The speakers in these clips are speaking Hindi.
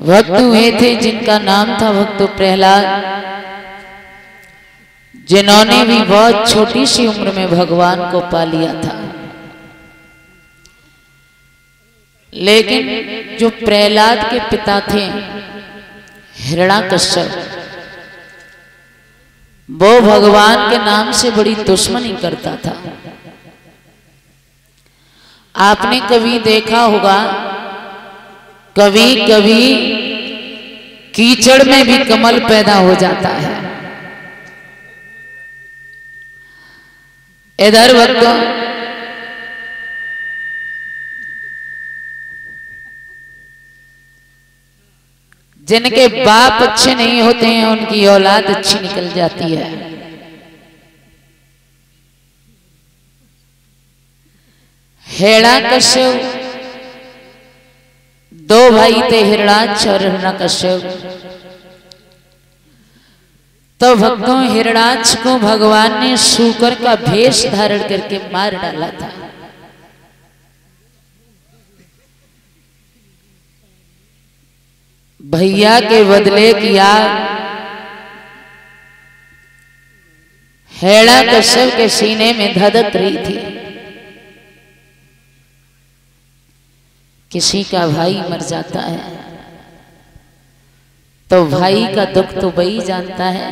भक्त हुए थे जिनका नाम था भक्त प्रहलाद, जिन्होंने भी बहुत छोटी सी उम्र में भगवान को पा लिया था। लेकिन जो प्रहलाद के पिता थे हिरण्याकश्यप, वो भगवान के नाम से बड़ी दुश्मनी करता था। आपने कभी देखा होगा, कभी कभी कीचड़ में भी कमल पैदा हो जाता है। इधर भक्तों, जिनके बाप अच्छे नहीं होते हैं उनकी औलाद अच्छी निकल जाती है। हिरण्याकश्यप, दो भाई थे, हिरणाक्ष और हिरण्याकश्यप। तो भक्तों, हिरणाक्ष को भगवान ने शूकर का भेष धारण करके मार डाला था। भैया के बदले की आग हिरण्याकश्यप के सीने में धधक रही थी। किसी का भाई मर जाता है तो भाई का दुख तो वही जानता है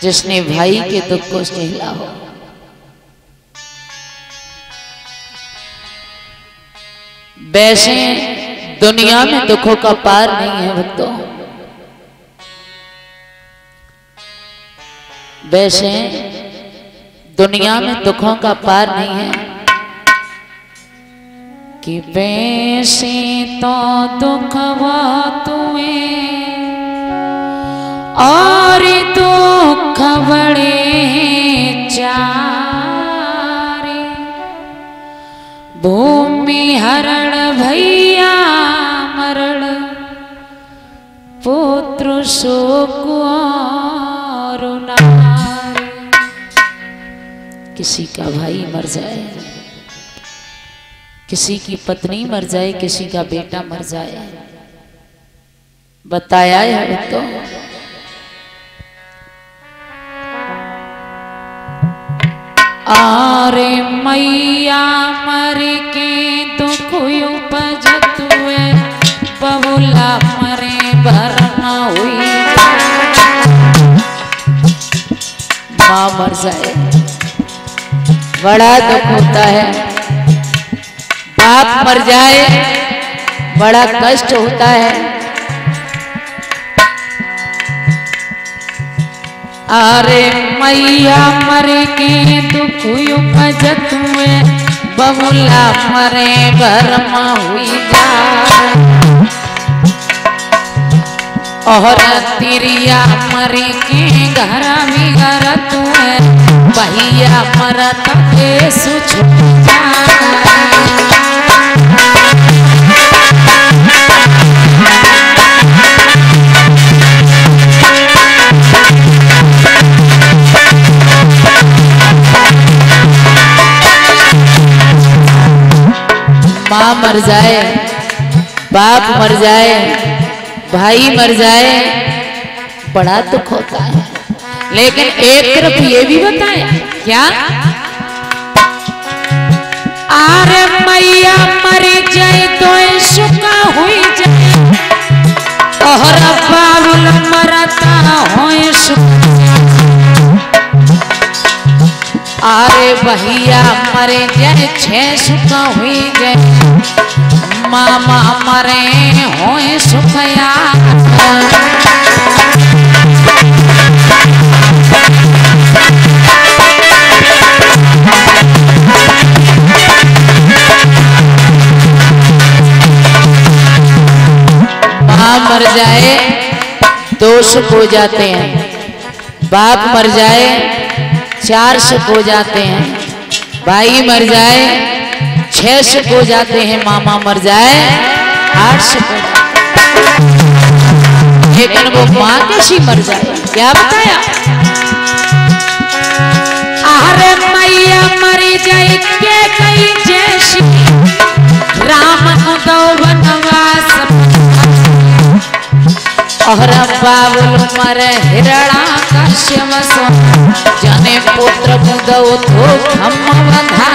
जिसने भाई के दुख को झेला हो। वैसे दुनिया में दुखों का पार नहीं है भक्तों। वैसे दुनिया में दुखों का पार नहीं है कि वैसे तो दुख तुम्हें और दुख बड़े चारे, भूमि हरण भैया मरण पुत्र शोक और नारे। किसी का भाई मर जाए, किसी की पत्नी मर जाए, किसी का बेटा मर जाए, बताया है तो। आरे मैया मर के दुख उपजत हुए, बहुला मरे भरमा हुई। माँ मर जाए बड़ा दुख होता है, बाप मर जाए बड़ा कष्ट होता है। अरे मैया मर के दुख उपजत हुए, बहुला मरे भरमा हुई जा। और तिरिया मर के घर भी घरत हुए, भैया मरत के सुछ जा। माँ मर जाए, बाप मर जाए, भाई मर जाए, बड़ा दुख होता है। लेकिन एक तरफ ये भी बताया क्या, आरे मैया मर जाए तो सुखा हुई जाए, और बाबुल मरता हो सुख। आरे भैया मरे जाए छह सुख हुई जाए, मामा मरे हो सुखया। माँ मर जाए दो सुख हो जाते हैं, बाप मर जाए चार सुख हो जाते हैं, भाई मर जाए छह सुख हो जाते हैं, मामा मर जाए 8 सुख हो जाते हैं। लेकिन वो माँ कैसी मर जाए, क्या बताया, अरे मैया मर जाए के कई जैसी, राम को दो वनवास और बाबुल मरे हिरणा कश्यप सो जने पुत्र बुदौ थो खम बंधा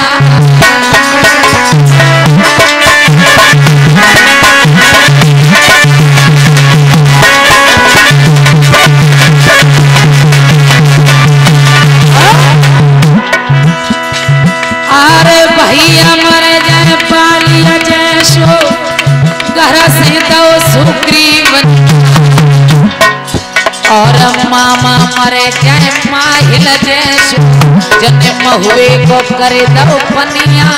अरे भैया मर जाए पालिया जैसो घर से दो सुग्रीव और मामा मरे जाए माहिल जैसो जन्म हुए को करे दो पनिया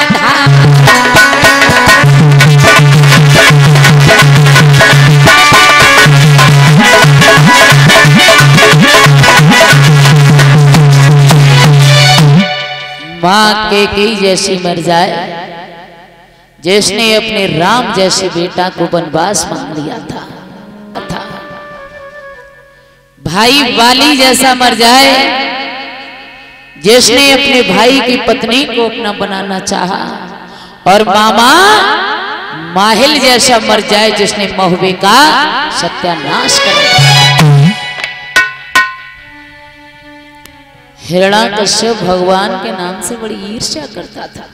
माँ कैकेयी जैसी मर जाए जिसने अपने राम जैसे बेटा को वनवास मांग लिया था। भाई वाली जैसा मर जाए जिसने अपने भाई की पत्नी को अपना बनाना चाहा, और मामा माहिल जैसा मर जाए जिसने महुए का सत्यानाश कर दिया। हिरण्याकश्यप भगवान के नाम से बड़ी ईर्ष्या करता था,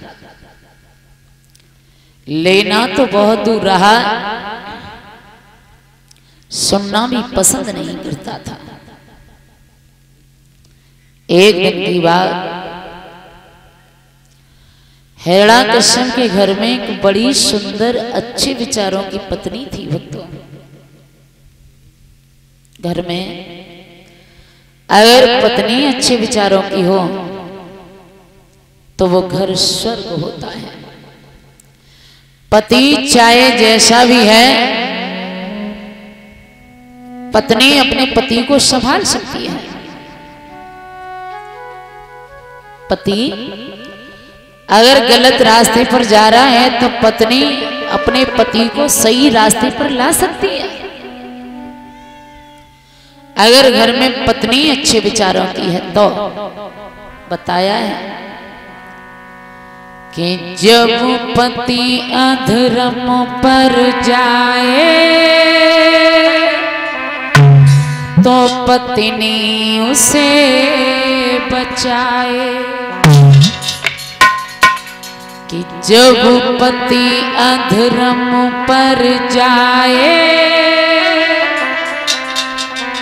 लेना तो बहुत दूर रहा, सुनना भी पसंद नहीं करता था। एक दिन की बात, हिरण्याकश्यप के घर में एक बड़ी सुंदर अच्छे विचारों की पत्नी थी। भक्तों, घर में अगर पत्नी अच्छे विचारों की हो तो वो घर स्वर्ग होता है। पति चाहे जैसा भी है, पत्नी अपने पति को संभाल सकती है। पति अगर गलत रास्ते पर जा रहा है तो पत्नी अपने पति को सही रास्ते पर ला सकती है। अगर घर में पत्नी अच्छे विचारों की है तो बताया है कि जब पति अधर्म पर जाए तो पत्नी उसे बचाए, कि जब पति अधर्म पर जाए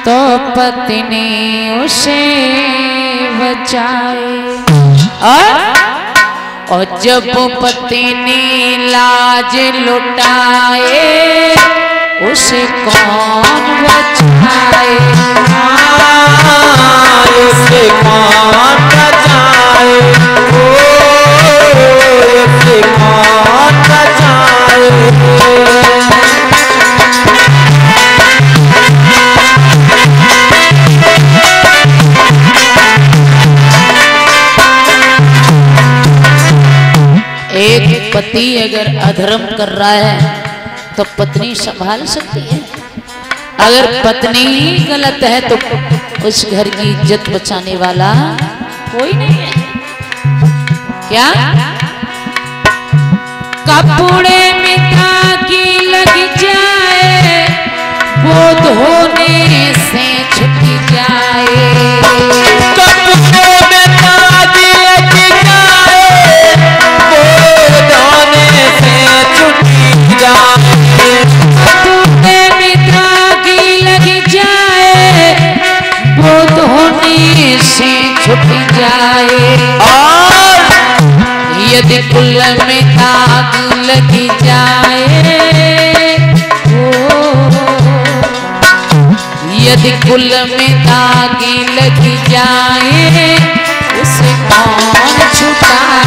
तो पत्नी उसे बचाए, और जब पत्नी लाज लुटाए उसे कौन बचाए, उसे कौन बचाए, उसे कौन बचाए। एक पति अगर अधर्म कर रहा है तो पत्नी संभाल सकती है। अगर पत्नी गलत है तो उस घर की इज्जत बचाने वाला कोई नहीं है। क्या कपड़े में ताकी लग जाए वो धोने से छूट जाए, कपड़ों में ताकी लग जाए वो धोने से छूट जाए, कपड़े में ताकी लग जाए वो धोने से छूट जाए, और यदि कुल में दाग लगी जाए, यदि कुल में दाग लगी जाए उसे कौन छुटाए,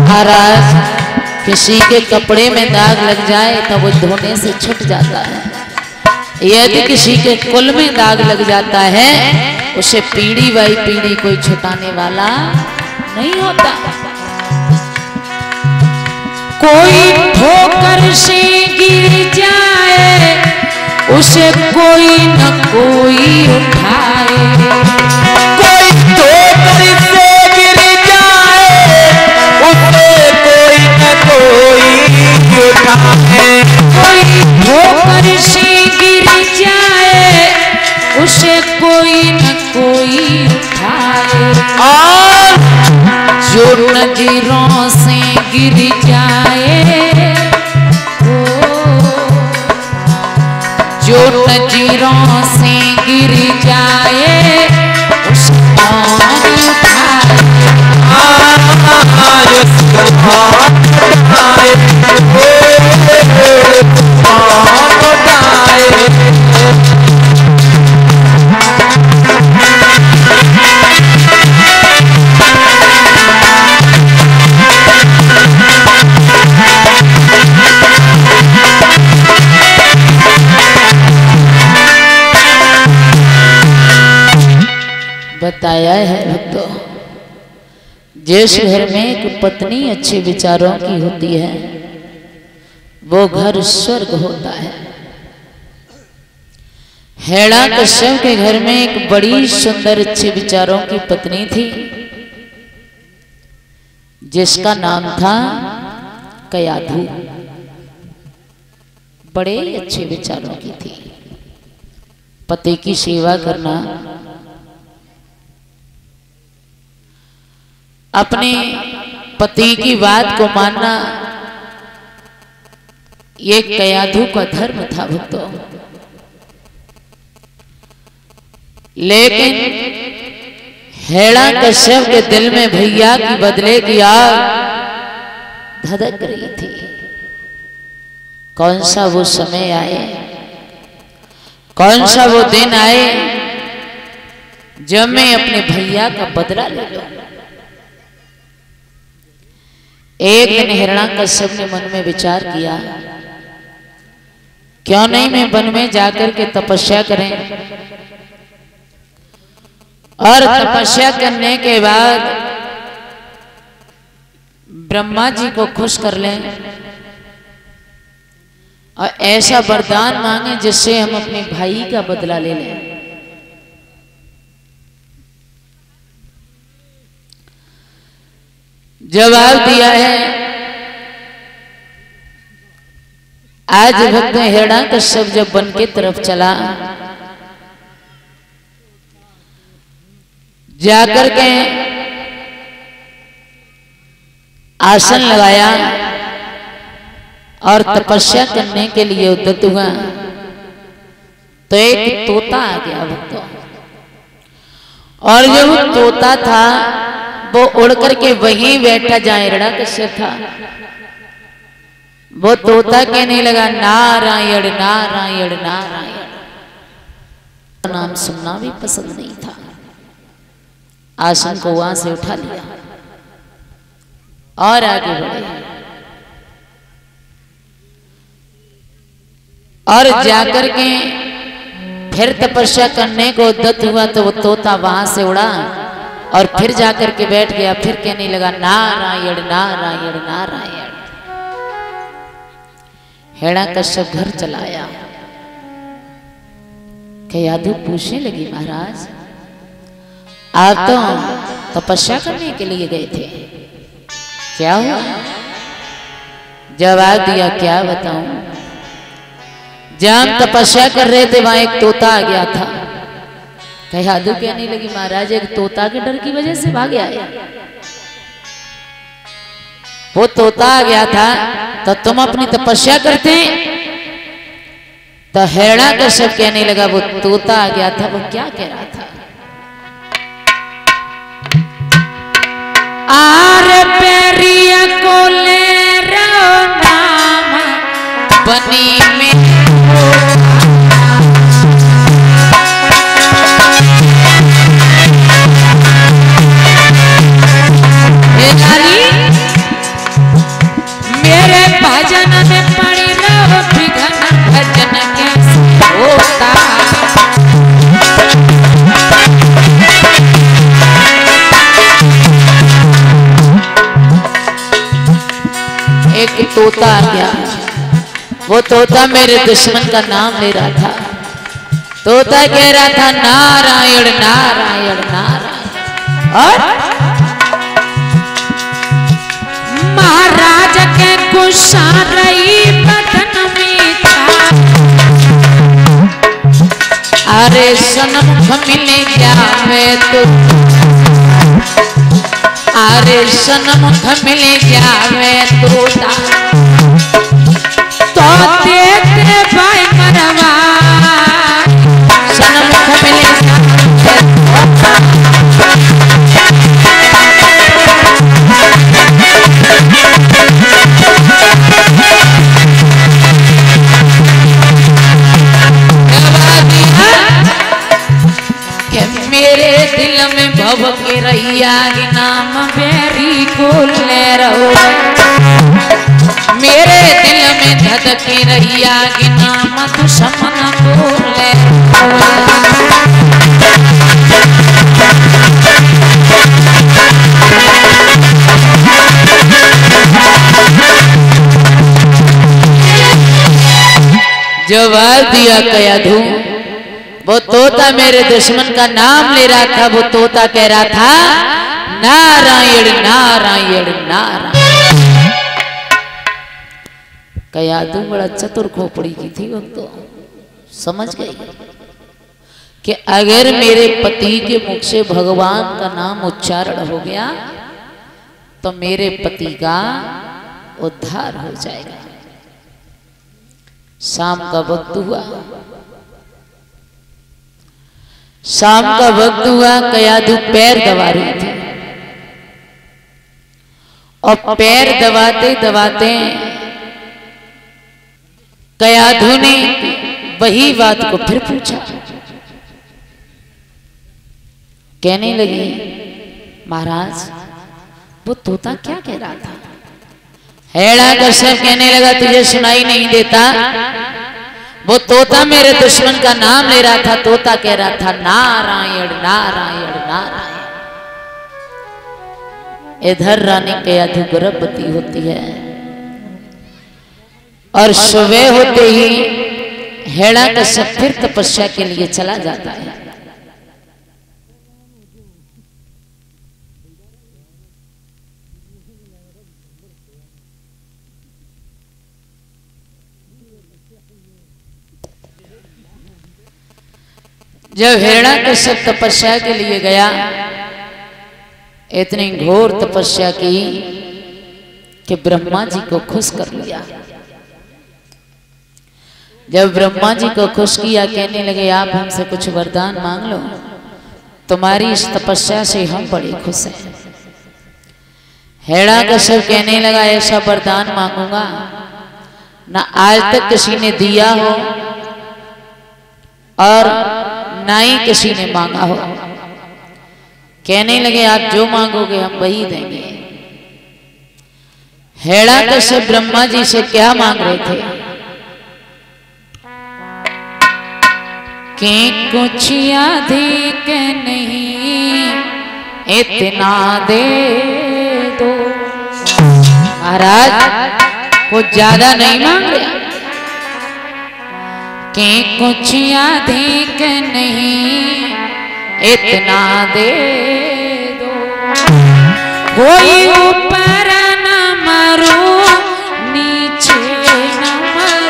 महाराज किसी के कपड़े में दाग लग जाए तो वो धोने से छूट जाता है। यदि किसी के कुल में दाग लग जाता है उसे पीढ़ी बाई पीढ़ी कोई छुटाने वाला नहीं होता। कोई ठोकर से गिर जाए उसे कोई न कोई उठाए, कोई ठोकर से गिर जाए उसे कोई न कोई उठाए, कोई ठोकर से गिर जाए उसे कोई न कोई उठाए। और जो नजरों से गिर जाए जो नजरों से गिर जाए उसको कौन उठाए। बताया है भक्तों, जिस घर में एक पत्नी अच्छे विचारों की होती है वो घर स्वर्ग होता है। हिरण्यकश्यप के घर में एक बड़ी सुंदर अच्छे विचारों की पत्नी थी जिसका नाम था कयाधु। बड़े अच्छे विचारों की थी। पति की सेवा करना, अपने पति की बात को मानना, ये कयाधु का धर्म था भक्तों। लेकिन हिरण्यकश्यप के दिल में भैया की बदले की आग धधक रही थी। कौन सा वो समय आए, कौन सा वो दिन आए जब मैं अपने भैया का बदला ले लूं। एक दिन हिरण्यकश्यप ने मन में विचार किया, क्यों नहीं मैं वन में जाकर के तपस्या करें और तपस्या करने के बाद ब्रह्मा जी को खुश कर लें और ऐसा वरदान मांगे जिससे हम अपने भाई का बदला ले लें। जवाब दिया है। आज भक्त हिरण्यकश्यप जब वन की तरफ चला, जाकर के आसन लगाया और तपस्या करने के लिए उद्यत हुआ तो एक तोता आ गया भक्तों। और जो वो तोता था वो उड़ करके वहीं बैठा जहां हिरण्यकश्यप था। वो तोता कहने लगा, नारायण नारायण नारायण। नाम सुनना भी पसंद नहीं था। आसन को वहां से उठा लिया और आगे बढ़े और जाकर के फिर तपस्या करने को उद्यत हुआ तो वो तोता वहां से उड़ा और फिर जाकर के बैठ गया। फिर कहने लगा, नारायण नारायण नारायण। हिरण्यकश्यप घर चलाया। कयाधु पूछने लगी, महाराज आप तो तपस्या करने के लिए गए थे, क्या हुआ? जवाब दिया, क्या बताऊं, जब हम तपस्या कर रहे थे वहां एक तोता आ गया था। कयाधु कहने लगी, महाराज एक तोता के डर की वजह से भाग आए? वो तोता आ गया था तो तुम अपनी तपस्या करते। तो हिरण्यकश्यप कहने लगा, वो तोता आ गया था, वो क्या कह रहा था? आरे पेरिया को ले रो नाम बनी में भजन में पड़ी रहो विघन भजन कैसे होता। एक तोता आ गया, वो तोता मेरे दुश्मन का नाम ले रहा था। तोता कह रहा था नारायण नारायण नारायण, और महाराज के गुस्सा रही बदन में था। अरे सनमुख मिले जावे तो, अरे सनमुख मिले जावे तोता तो देते भाई मरवा। सनमुख मिले मेरे दिल में भव के रैया के नाम बेरी को ले रहो। मेरे दिल में धध के रैया के नाम दुश्मन को ले जवाब दिया कया धू। वो तोता मेरे दुश्मन का नाम ले रहा था। वो तोता कह रहा था नारायण नारायण नारायण। कयाधु बड़ा चतुर खोपड़ी की थी। वो तो समझ गई कि अगर मेरे पति के मुख से भगवान का नाम उच्चारण हो गया तो मेरे पति का उद्धार हो जाएगा। शाम का वक्त हुआ, शाम का वक्त हुआ। कयाधु पैर दबा रही थी और पैर दबाते दबाते कयाधु ने वही बात को फिर पूछा। कहने लगी महाराज वो तोता क्या कह रहा था। हिरण्यकश्यप कहने लगा तुझे सुनाई नहीं देता। वो तोता मेरे दुश्मन का नाम ले रहा था। तोता कह रहा था नारायण नारायण नारायण। इधर रानी कयाधु गर्भवती होती है और सुबह होते ही हिरण्यकश्यप फिर तपस्या के लिए चला जाता है। जब हिरण्यकश्यप तपस्या के लिए गया, इतनी घोर तपस्या की कि ब्रह्मा जी को खुश कर लिया। जब ब्रह्मा जी को खुश किया, कहने लगे आप हमसे कुछ वरदान मांग लो, तुम्हारी इस तपस्या से हम बड़े खुश हैं। हिरण्यकश्यप कहने लगा ऐसा वरदान मांगूंगा ना आज तक किसी ने दिया हो और ना ही किसी ने मांगा हो। कहने लगे आप जो मांगोगे हम वही देंगे। हिरण्यकश्यप ब्रह्मा जी से क्या मांग रहे थे कि कुछ अधिक नहीं इतना दे दो। महाराज कुछ ज्यादा नहीं मांग रहे कि कुछ अधिक नहीं इतना दे दो। कोई ऊपर न मरो नीचे न मरो।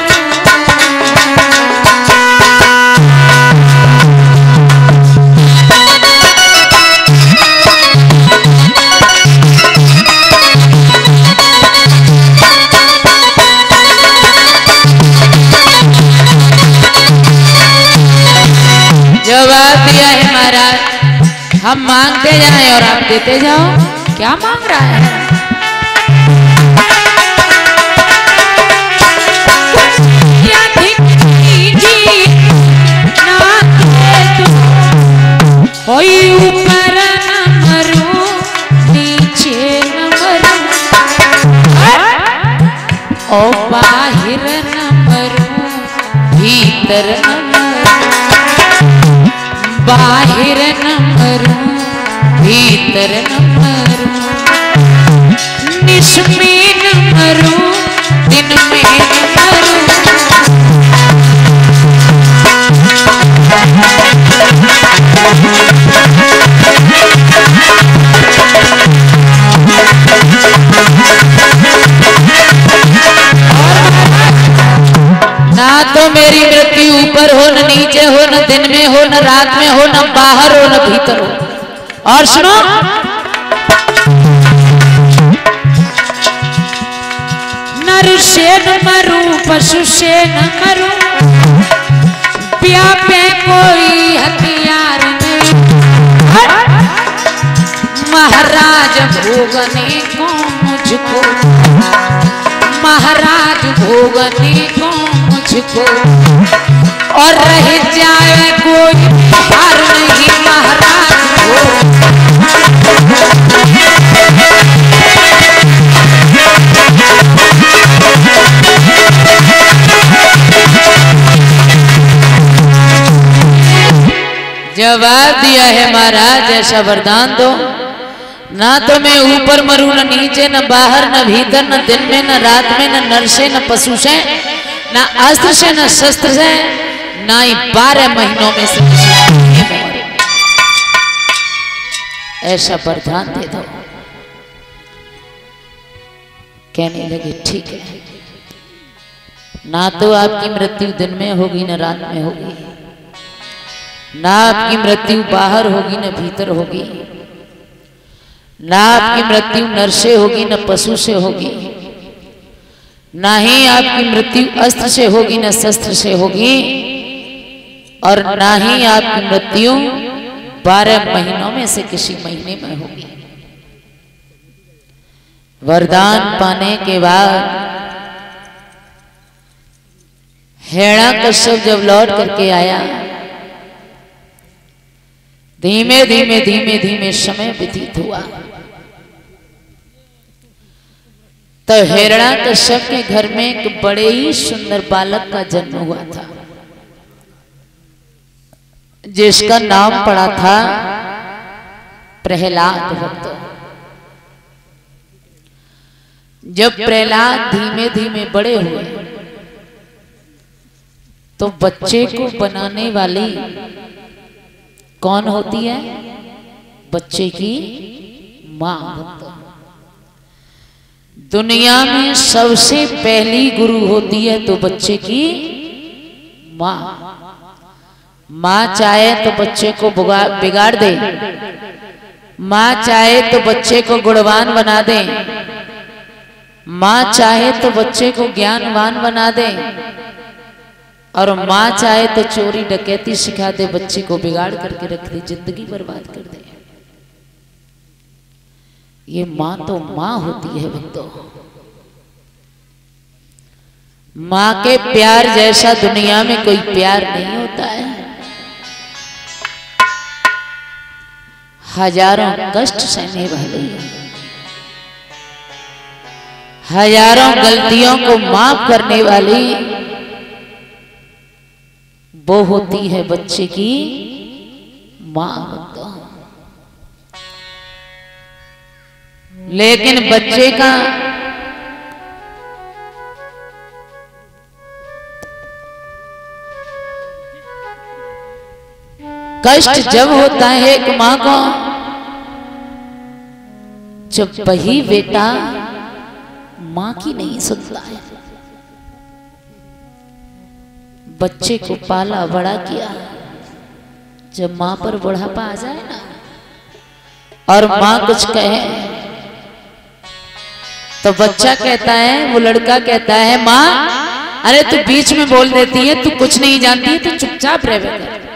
जवाब दिया है महाराज हम मांगते जाएं और आप देते जाओ। क्या मांग रहा है? कोई ऊपर न मरो नीचे न मरो। भीतर न बाहिर न मरूं, भीतर न मरूं, निश में न मरूं, दिन में न मरूं। ना तो मेरी मृत्यु ऊपर हो, न नीचे हो, न दिन में हो, न रात में हो, न बाहर हो, न भीतर हो। और सुनो, नर से न मरूं, पशु से न मरूं, व्यापे कोई हथियार नहीं, महाराज भोगने को मुझको, महाराज भोगने को मुझको, और रह जाए कोई हार नहीं, महाराज जवाब दिया है महाराज, ऐसा वरदान दो, ना तो मैं ऊपर मरूं, न नीचे, न बाहर, न भीतर, न दिन में, न रात में, न नर से, न पशु से, न अस्त्र से, न शस्त्र से, ना ही 12 महीनों में से ऐसा वरदान दे दो। कहने लगे ठीक है, ना तो आपकी मृत्यु दिन में होगी, न रात में होगी, ना आपकी मृत्यु बाहर होगी, न भीतर होगी, ना आपकी मृत्यु नर से होगी, न पशु से होगी, ना ही आपकी मृत्यु अस्त्र से होगी, न शस्त्र से होगी, और ना ही आपकी मृत्यु 12 महीनों में से किसी महीने में होगी। वरदान पाने के बाद हिरण्यकश्यप जब लौट करके आया, धीमे धीमे धीमे धीमे समय व्यतीत हुआ, तो हिरण्यकश्यप के घर में एक बड़े ही सुंदर बालक का जन्म हुआ था, जिसका नाम पड़ा था प्रहलाद भक्त। जब प्रहलाद धीमे धीमे बड़े हुए तो बच्चे को बनाने वाली कौन होती है? बच्चे की मां। दुनिया में सबसे पहली गुरु होती है तो बच्चे की मां। मां चाहे तो बच्चे को बिगाड़ दे, मां चाहे तो बच्चे को गुणवान बना दे, मां चाहे तो बच्चे को ज्ञानवान बना दे, और मां चाहे तो चोरी डकैती सिखा दे, बच्चे को बिगाड़ करके रख दे, जिंदगी बर्बाद कर दे। ये मां तो मां होती है भक्तों। मां के प्यार जैसा दुनिया में कोई प्यार नहीं होता है। हजारों कष्ट सहने वाली, हजारों गलतियों को माफ करने वाली वो होती है बच्चे की मां। लेकिन बच्चे का कष्ट जब होता है एक मां को, जब वही बेटा मां की नहीं सुनता है। बच्चे को पाला बड़ा किया, जब मां पर बुढ़ापा आ जाए ना और मां कुछ कहे तो बच्चा कहता है, वो लड़का कहता है, मां अरे तू बीच में बोल देती है, तू कुछ नहीं जानती है, तू चुपचाप रह कर।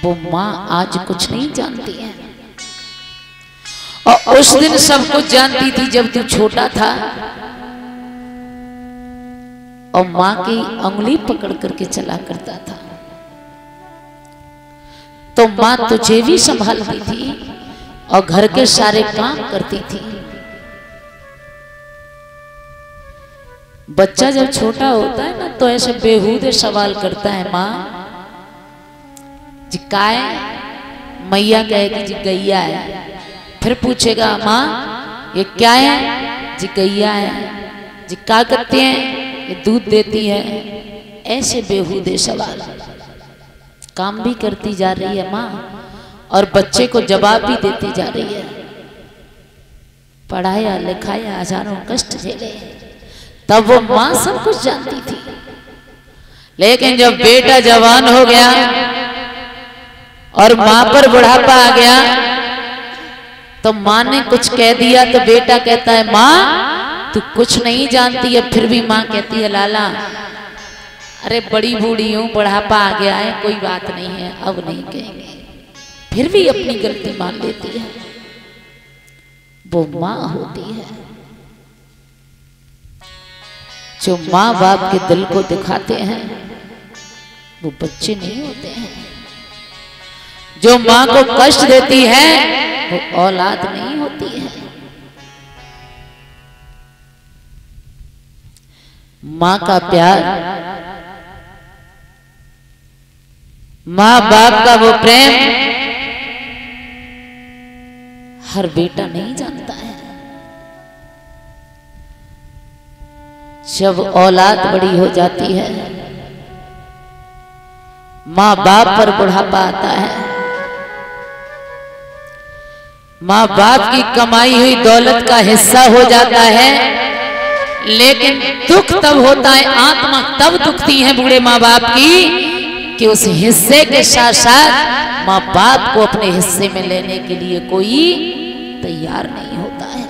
वो मां आज कुछ नहीं जानती है, और उस दिन सब कुछ जानती थी जब तू छोटा था, और मां की उंगली पकड़ करके चला करता था। तो मां तुझे भी संभालती थी और घर के सारे काम करती थी। बच्चा जब छोटा होता है ना तो ऐसे बेहूदे सवाल करता है, माँ जी का है? मैया कहेगी जी गैया है। फिर पूछेगा माँ ये क्या है? जी गैया है। जी क्या करते हैं? ये दूध देती है। ऐसे बेहूदे सवाल। काम भी करती जा रही है माँ और बच्चे को जवाब भी देती जा रही है। पढ़ाया लिखाया, हजारों कष्ट झेले, तब वो माँ सब कुछ जानती थी। लेकिन जब बेटा जवान हो गया और माँ पर बुढ़ापा आ गया तो माँ ने कुछ कह दिया तो बेटा कहता है माँ तू कुछ नहीं जानती है। फिर भी माँ कहती है लाला अरे बड़ी बूढ़ी हूं, बुढ़ापा आ गया है, कोई बात नहीं है, अब नहीं कहेंगे। फिर भी अपनी गलती मान लेती है। वो माँ होती है जो माँ बाप के दिल को दिखाते हैं, वो बच्चे नहीं होते हैं। जो माँ को कष्ट देती है वो औलाद नहीं होती है। माँ का प्यार, माँ बाप का वो प्रेम हर बेटा नहीं जानता है। जब औलाद बड़ी हो जाती है, माँ बाप पर बुढ़ापा आता है, माँ बाप की कमाई हुई दौलत का हिस्सा हो जाता है, लेकिन दुख तब होता है, आत्मा तब दुखती है बूढ़े माँ बाप की कि उस हिस्से के साथ साथ माँ बाप को अपने हिस्से में लेने के लिए कोई तैयार नहीं होता है।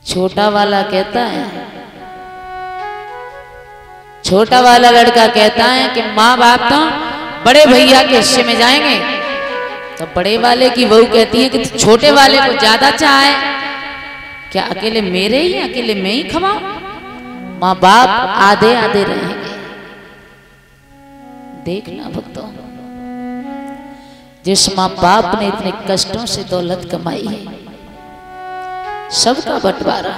छोटा वाला कहता है, छोटा वाला लड़का कहता है कि माँ बाप तो बड़े भैया के हिस्से में जाएंगे। तो बड़े वाले की बहू कहती है कि छोटे वाले को ज्यादा चाहे, क्या अकेले मेरे ही, अकेले मैं ही खवाऊं? माँ बाप आधे आधे रहेंगे। देखना भक्तों, जिस माँ बाप ने इतने कष्टों से दौलत कमाई है, सबका बंटवारा,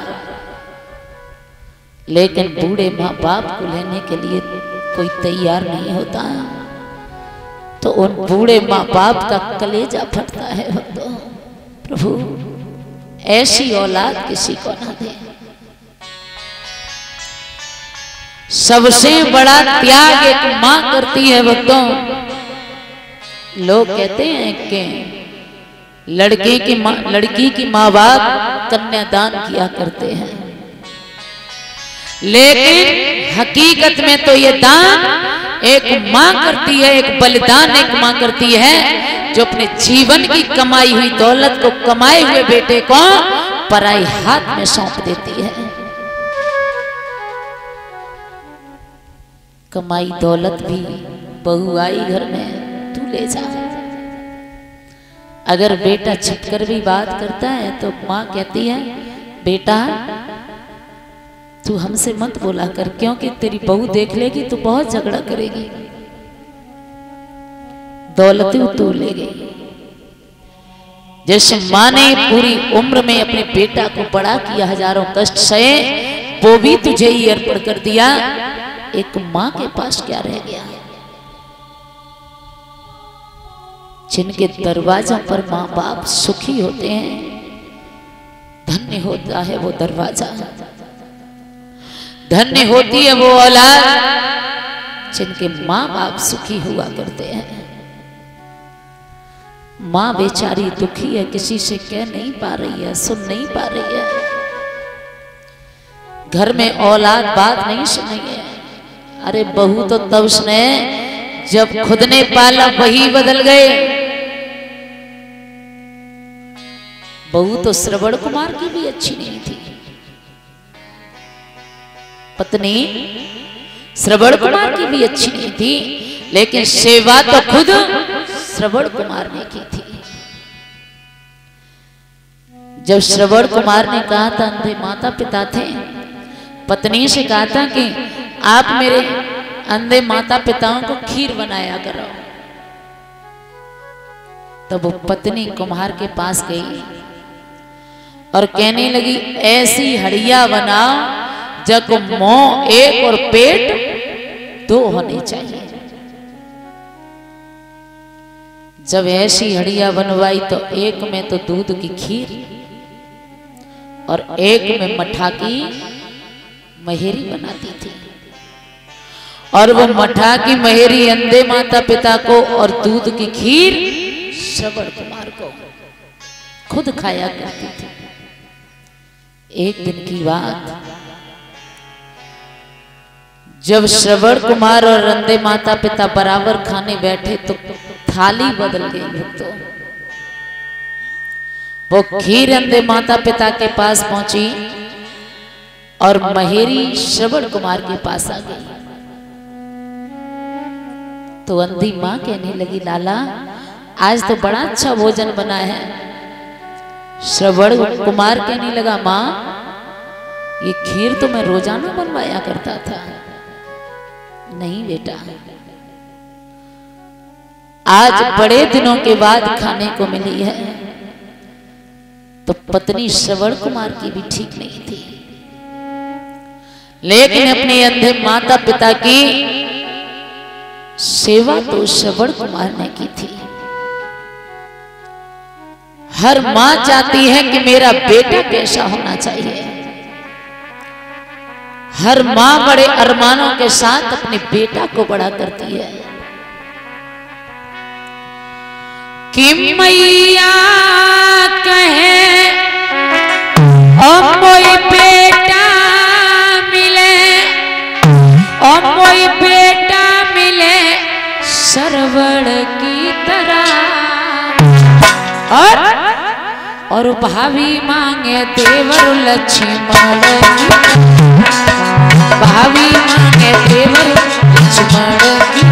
लेकिन बूढ़े माँ बाप को लेने के लिए कोई तैयार नहीं होता, तो उन बूढ़े माँ बाप का कलेजा फटता है। भक्तों, प्रभु ऐसी औलाद किसी को ना दे। सबसे बड़ा त्याग एक माँ करती है। भक्तों, लोग कहते हैं कि लड़की की माँ बाप कन्यादान किया करते हैं, लेकिन हकीकत में तो ये दान एक माँ करती है, एक बलिदान एक माँ करती है, जो अपने जीवन की कमाई हुई दौलत को कमाए हुए बेटे को पराई हाथ में सौंप देती है। कमाई दौलत भी बहू आई घर में, तू ले जा। अगर बेटा छिपकर भी बात करता है तो माँ कहती है बेटा तू हमसे मत बोला कर, क्योंकि तेरी बहू देख लेगी तो बहुत झगड़ा करेगी, दौलत तू ले गई। जैसे माँ ने पूरी उम्र में अपने बेटा को बड़ा किया, हजारों कष्ट सहे, वो भी तुझे ही अर्पण कर दिया, एक माँ के पास क्या रह गया? जिनके दरवाजों पर माँ बाप सुखी होते हैं, धन्य होता है वो दरवाजा, धन्य होती है वो औलाद जिनके माँ बाप सुखी हुआ करते हैं। माँ बेचारी दुखी है, किसी से कह नहीं पा रही है, सुन नहीं पा रही है, घर में औलाद बात नहीं सुनी है। अरे बहू तो तब सुने जब खुद ने पाला वही बदल गए। बहू तो श्रवण कुमार की भी अच्छी नहीं थी, पत्नी श्रवण कुमार की भी अच्छी नहीं थी, लेकिन सेवा तो खुद श्रवण कुमार ने की थी। जब श्रवण कुमार ने कहा था, अंधे माता पिता थे, पत्नी से कहा था कि आप मेरे अंधे माता पिताओं को खीर बनाया करो, तब वो पत्नी कुम्हार के पास गई और कहने लगी ऐसी हड़िया बनाओ जब मुंह एक और पेट दो होने चाहिए। जब ऐसी हड़िया बनवाई तो एक में तो दूध की खीर और एक में मठा की महेरी बनाती थी, और वो मठा की महेरी अंधे माता पिता को और दूध की खीर श्रवण कुमार को खुद खाया करती थी। एक दिन की बात, जब श्रवण कुमार और अंधे माता पिता बराबर खाने बैठे तो थाली बदल गई भक्तों। वो खीर अंधे माता पिता के पास पहुंची और महेरी श्रवण कुमार के पास आ गई। तो अंधी मां कहने लगी लाला आज तो बड़ा अच्छा भोजन बना है। श्रवण कुमार कहने लगा मां ये खीर तो मैं रोजाना बनवाया करता था। नहीं बेटा, आज बड़े दिनों के बाद खाने को मिली है। तो पत्नी श्रवण कुमार की भी ठीक नहीं थी, लेकिन अपने अंधे माता पिता की सेवा तो श्रवण कुमार ने की थी। हर मां चाहती है कि मेरा बेटा कैसा होना चाहिए। हर मां बड़े अरमानों के साथ अपने बेटा को बड़ा करती है कि मैया कहे और कोई बेटा मिले, और कोई बेटा मिले श्रवण की तरह, और भाभी मांगे देवर लक्ष्मण की, भाभी मांगे देवर लक्ष्मण की।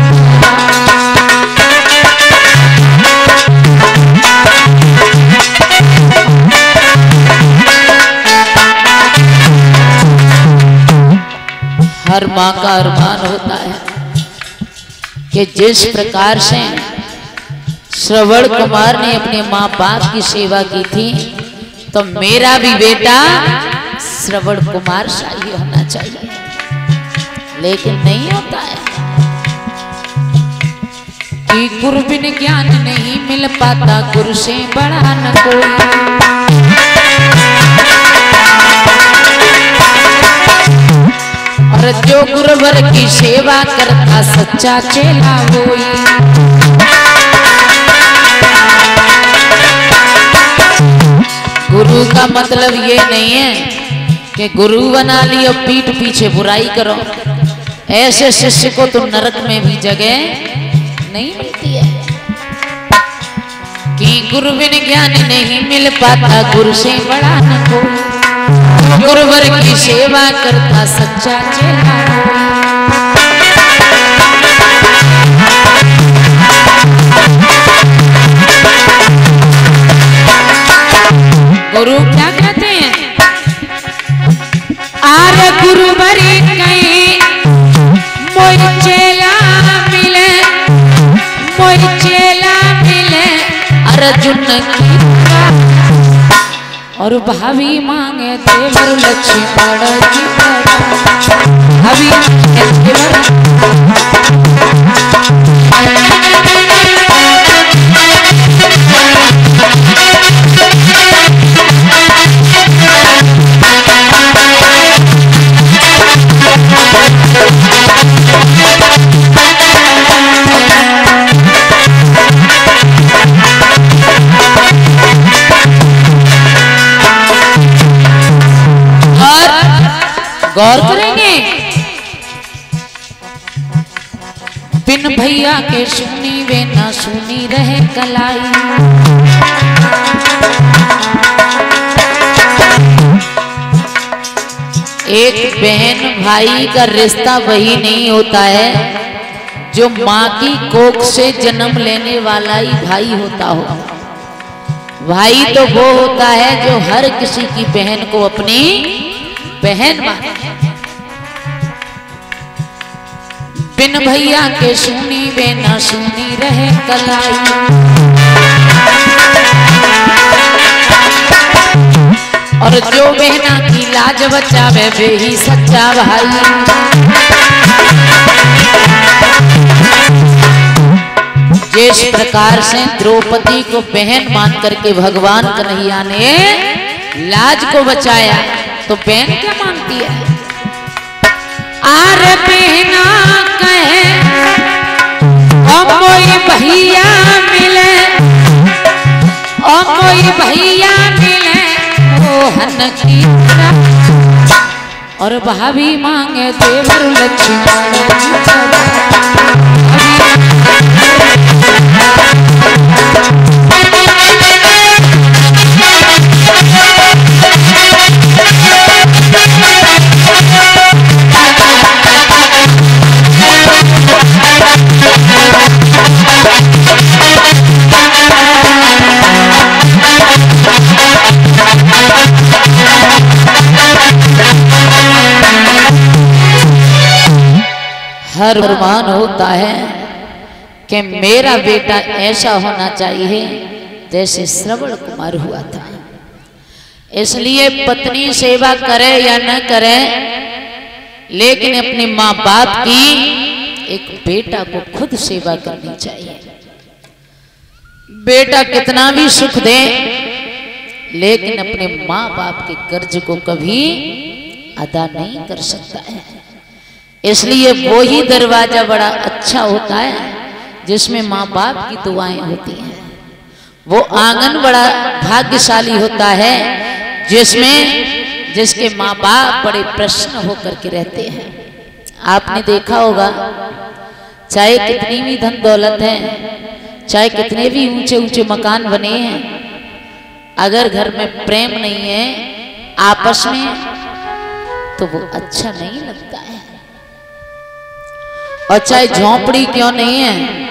हर मां का अरमान होता है कि जिस प्रकार से श्रवण कुमार ने अपने माँ बाप की सेवा की थी तो मेरा भी बेटा श्रवण कुमार शाही होना चाहिए, लेकिन नहीं होता है कि गुरु बिन ज्ञान नहीं मिल पाता, गुरु से बड़ा न कोई। और जो गुरुवर की सेवा करता सच्चा चेला होई। गुरु का मतलब ये नहीं है कि गुरु बना ली और पीठ पीछे बुराई करो। ऐसे शिष्य को तो नरक में भी जगह नहीं मिलती है कि गुरु बिन ज्ञान नहीं मिल पाता, गुरु से बड़ा न कोई। गुरुवर की सेवा करता सच्चा चेला होई। गुरु क्या कहते हैं? आरे गुरुवरी कहीं मोई चेला मिले, मोई चेला मिले अर्जुन की, और भाभी मांगे देवर लक्ष्मण की, भाभी मांगे देवर। गौर करेंगे, बिन भैया के सुनी वे ना सुनी रहे कलाई। एक बहन भाई का रिश्ता वही नहीं होता है जो माँ की कोख से जन्म लेने वाला ही भाई होता हो। भाई तो वो होता है जो हर किसी की बहन को अपनी बहन माने। बिन भैया के सुनी वे ना सुनी रहे कलाई। और जो बहना की लाज बचावे वे ही सच्चा भाई। जिस प्रकार से द्रौपदी को बहन मान करके भगवान कन्हैया ने लाज को बचाया, तो बहन क्या मानती है? आर बहना कहे ओ कोई भैया मिले, ओ कोई भैया मिले मोहन की, और भाभी मांगे देवर लक्ष्मण। हर अरमान होता है कि मेरा बेटा ऐसा होना चाहिए जैसे श्रवण कुमार हुआ था। इसलिए पत्नी सेवा करे या न करे, लेकिन अपने माँ बाप की एक बेटा को खुद सेवा करनी चाहिए। बेटा कितना भी सुख दे, लेकिन अपने माँ बाप के कर्ज को कभी अदा नहीं कर सकता है। इसलिए वो ही दरवाजा बड़ा अच्छा होता है जिसमें माँ बाप की दुआएं होती हैं। वो आंगन बड़ा भाग्यशाली होता है जिसके माँ बाप बड़े प्रसन्न होकर के रहते हैं। आपने देखा होगा, चाहे कितनी भी धन दौलत है, चाहे कितने भी ऊंचे ऊंचे मकान बने हैं, अगर घर में प्रेम नहीं है आपस में, तो वो अच्छा नहीं लगता है। और चाहे झोंपड़ी क्यों नहीं है,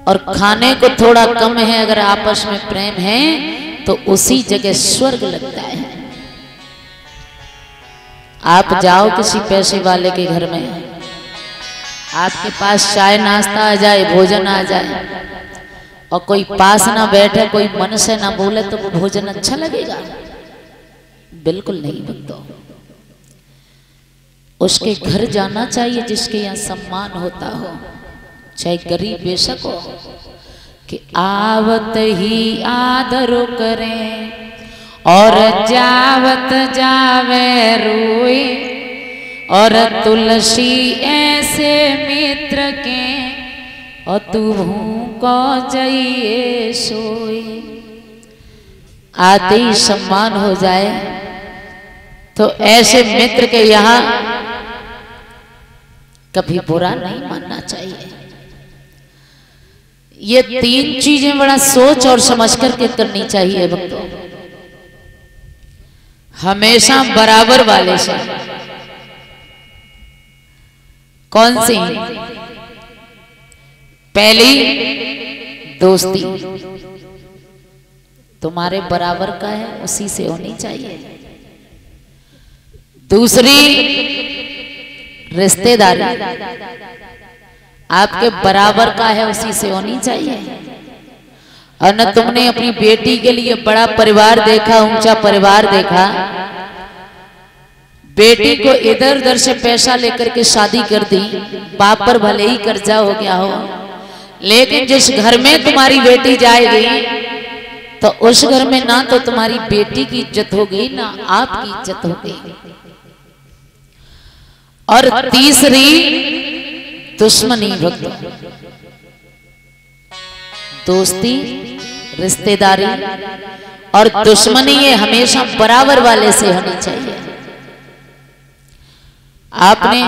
और खाने को थोड़ा कम है, अगर आपस में प्रेम है तो उसी जगह स्वर्ग लगता है। आप जाओ किसी पैसे वाले के घर में, आपके पास चाय नाश्ता आ जाए, भोजन आ जाए, और कोई पास ना बैठे, कोई मन से ना बोले, तो वो भोजन अच्छा लगेगा? बिल्कुल नहीं लगता। उसके घर जाना चाहिए जिसके यहाँ सम्मान होता हो, चाहे गरीब बेशक हो, कि आवत ही आदर करें और जावत जावे रोए, और तुलसी ऐसे मित्र के और तू को जाइए सोए। आते ही सम्मान हो जाए तो ऐसे मित्र के यहाँ कभी बुरा नहीं मानना चाहिए। ये तीन चीजें बड़ा सोच और समझ करके करनी चाहिए भक्तों। हमेशा बराबर वाले से। कौन सी? पहली दोस्ती तुम्हारे बराबर का है, उसी से होनी चाहिए। दूसरी रिश्तेदारी आपके बराबर का है, उसी से होनी चाहिए। और न तुमने अपनी बेटी के लिए बड़ा परिवार देखा, ऊंचा परिवार देखा, बेटी को इधर उधर से पैसा लेकर के शादी कर दी, बाप पर भले ही कर्जा हो गया हो, लेकिन जिस घर में तुम्हारी बेटी जाएगी तो उस घर में ना तो तुम्हारी बेटी की इज्जत होगी, ना आपकी इज्जत होगी। और तीसरी दुश्मनी भक्तों। दोस्ती, रिश्तेदारी और दुश्मनी ये हमेशा बराबर वाले से होनी चाहिए। आपने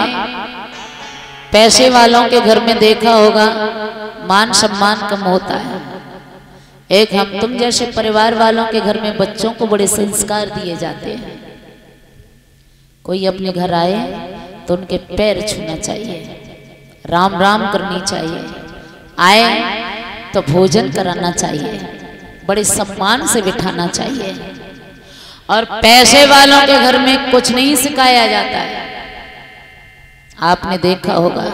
पैसे वालों के घर में देखा होगा मान सम्मान कम होता है। एक हम तुम जैसे परिवार वालों के घर में बच्चों को बड़े संस्कार दिए जाते हैं। कोई अपने घर आए तो उनके पैर छूना चाहिए, राम राम करनी चाहिए, आए तो भोजन कराना चाहिए, बड़े सम्मान से बिठाना चाहिए। और पैसे वालों के घर में कुछ नहीं सिखाया जाता है। आपने देखा होगा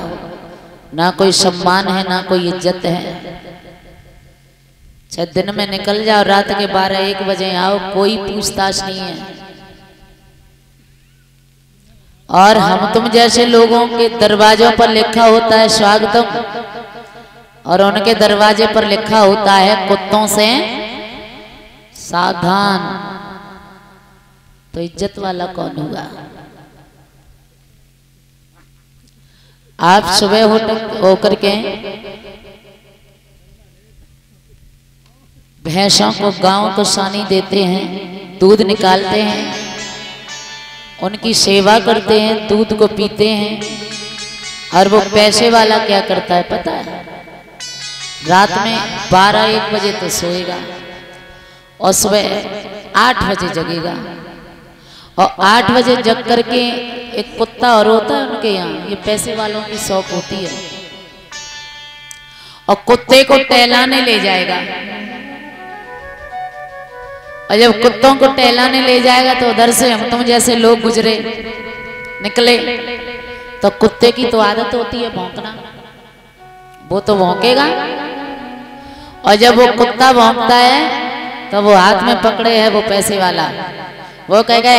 ना कोई सम्मान है, ना कोई इज्जत है। चाहे दिन में निकल जाओ, रात के 12-1 बजे आओ, कोई पूछताछ नहीं है। और हम तुम जैसे लोगों के दरवाजों पर लिखा होता है स्वागतम, और उनके दरवाजे पर लिखा होता है कुत्तों से सावधान। तो इज्जत वाला कौन होगा? आप सुबह होकर के भैंसों को, गांव को सानी देते हैं, दूध निकालते हैं, उनकी सेवा करते हैं, दूध को पीते हैं। और वो पैसे वाला क्या करता है पता है? रात में 12-1 बजे तो सोएगा और सुबह 8 बजे जगेगा, और 8 बजे जग करके एक कुत्ता और होता है उनके यहाँ, ये पैसे वालों की शौक होती है, और कुत्ते को टहलाने ले जाएगा। और जब कुत्तों को टहलाने ले जाएगा तो उधर से हम तुम जैसे लोग गुजरे निकले, तो कुत्ते की तो आदत होती है भौंकना, वो तो भौंकेगा। और जब वो कुत्ता भौंकता है तो वो हाथ में पकड़े है वो पैसे वाला, वो कहेगा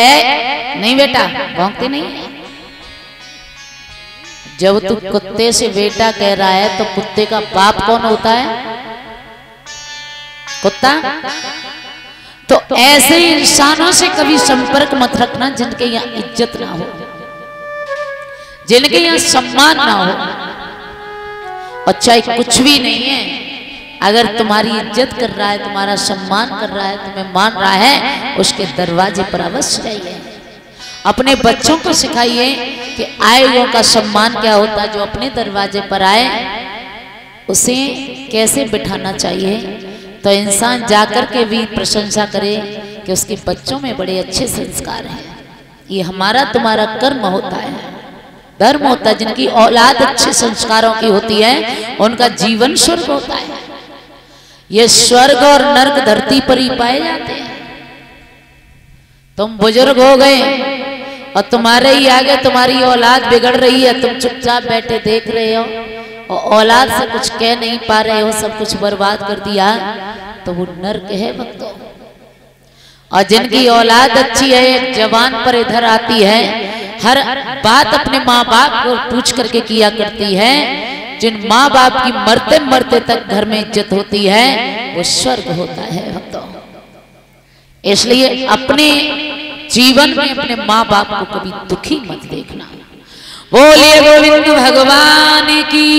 नहीं बेटा, भौंकते नहीं है। जब तू कुत्ते से बेटा कह रहा है तो कुत्ते का बाप कौन होता है? कुत्ता। तो ऐसे इंसानों से कभी संपर्क मत रखना जिनके यहाँ इज्जत ना हो, जिनके यहाँ सम्मान ना हो। और चाहे कुछ भी नहीं है, अगर तुम्हारी इज्जत कर रहा है, तुम्हारा सम्मान कर रहा है, तुम्हें मान रहा है, उसके दरवाजे पर अवश्य जाइए। अपने बच्चों को सिखाइए कि आए हुओं का सम्मान क्या होता है। जो अपने दरवाजे पर आए उसे कैसे बिठाना चाहिए, तो इंसान जाकर के भी प्रशंसा करे कि उसके बच्चों में बड़े अच्छे संस्कार हैं। ये हमारा तुम्हारा कर्म होता है, धर्म होता है। जिनकी औलाद अच्छे संस्कारों की होती है उनका जीवन स्वर्ग होता है। ये स्वर्ग और नरक धरती पर ही पाए जाते हैं। तुम बुजुर्ग हो गए और तुम्हारे ही आगे तुम्हारी औलाद बिगड़ रही है, तुम चुपचाप बैठे देख रहे हो और औलाद से कुछ कह नहीं पा रहे हो, सब कुछ बर्बाद कर दिया, तो वो नरक है भक्तों। और जिनकी औलाद अच्छी है, एक जवान पर इधर आती है, हर बात अपने माँ बाप को पूछ करके किया करती है, जिन माँ बाप की मरते मरते तक घर में इज्जत होती है, वो स्वर्ग होता है भक्तों। इसलिए अपने जीवन में अपने माँ बाप को कभी दुखी मत देखना। बोलिए गोविंद भगवान की।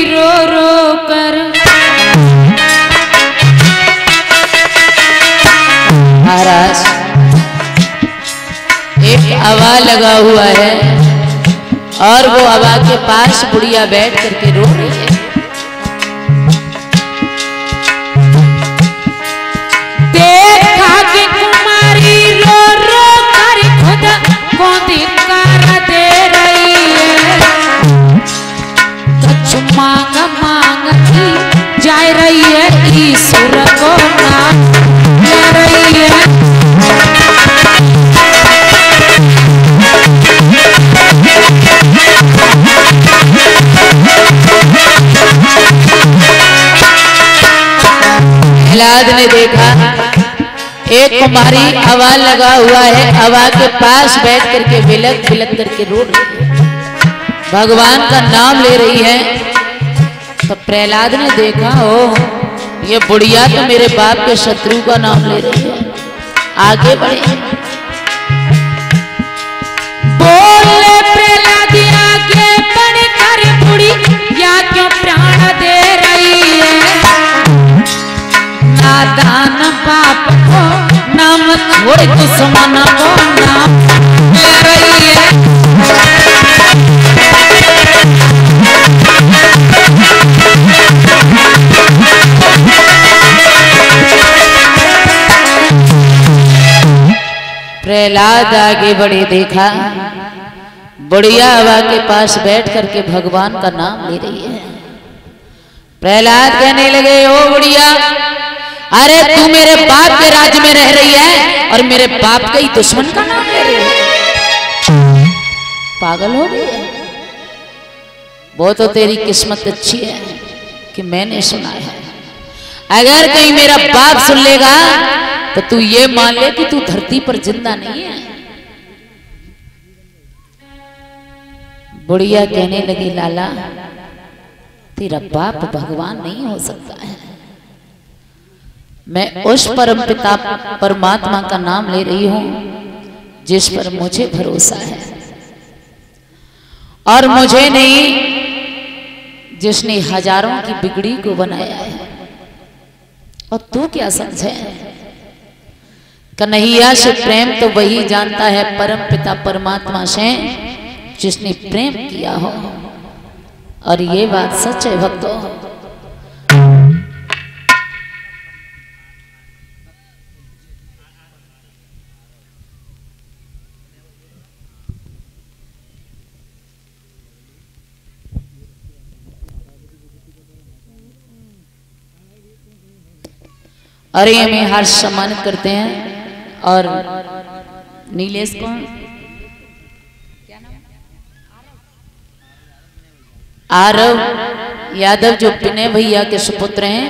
रो रो कर महाराज एक हवा लगा हुआ है और वो हवा के पास बुढ़िया बैठ करके रो रही है। देखा कि कुमारी रो रो कर खुद को धिक्कार दे रही है, कुछ मांग मांगती जा रही है, ईश्वर को नाम ले रही है। प्रहलाद ने देखा एक कुमारी हवा लगा हुआ है, हवा के पास बैठ करके बिलक बिलक करके रो रही है, भगवान का नाम ले रही है। तो प्रहलाद ने देखा, ओ ये बुढ़िया तो मेरे बाप के शत्रु का नाम ले रही है। आगे बढ़े, बोले प्रहलाद आगे बढ़कर बुढ़ी या क्यों प्राण दे रही है, नादान बाप को नाम छोड़ दुश्मन को नाम ले रही है। प्रहलाद आगे बढ़े, देखा बुढ़िया हवा के पास बैठ करके भगवान का नाम ले रही है। प्रहलाद कहने लगे, ओ बुढ़िया, अरे तू मेरे बाप के राज्य में रह रही है और मेरे बाप के ही दुश्मन का नाम ले रही है, पागल हो गई है। वो तो तेरी किस्मत अच्छी है कि मैंने सुना है, अगर कहीं मेरा बाप सुन लेगा तो तू ये मान ले कि तू धरती पर जिंदा नहीं है। बुढ़िया कहने लगी लाला तेरा बाप भगवान नहीं हो सकता है। मैं उस परम पिता परमात्मा का नाम ले रही हूं जिस पर मुझे भरोसा है, और मुझे नहीं जिसने हजारों की बिगड़ी को बनाया है। और तू क्या समझे? कन्हैया से प्रेम तो वही जानता है परम पिता परमात्मा से जिसने प्रेम किया हो। और ये बात सच है भक्तों। अरे हमें हर्ष सम्मानित करते हैं। और नीलेश को आरव यादव जो पिने भैया के सुपुत्र हैं,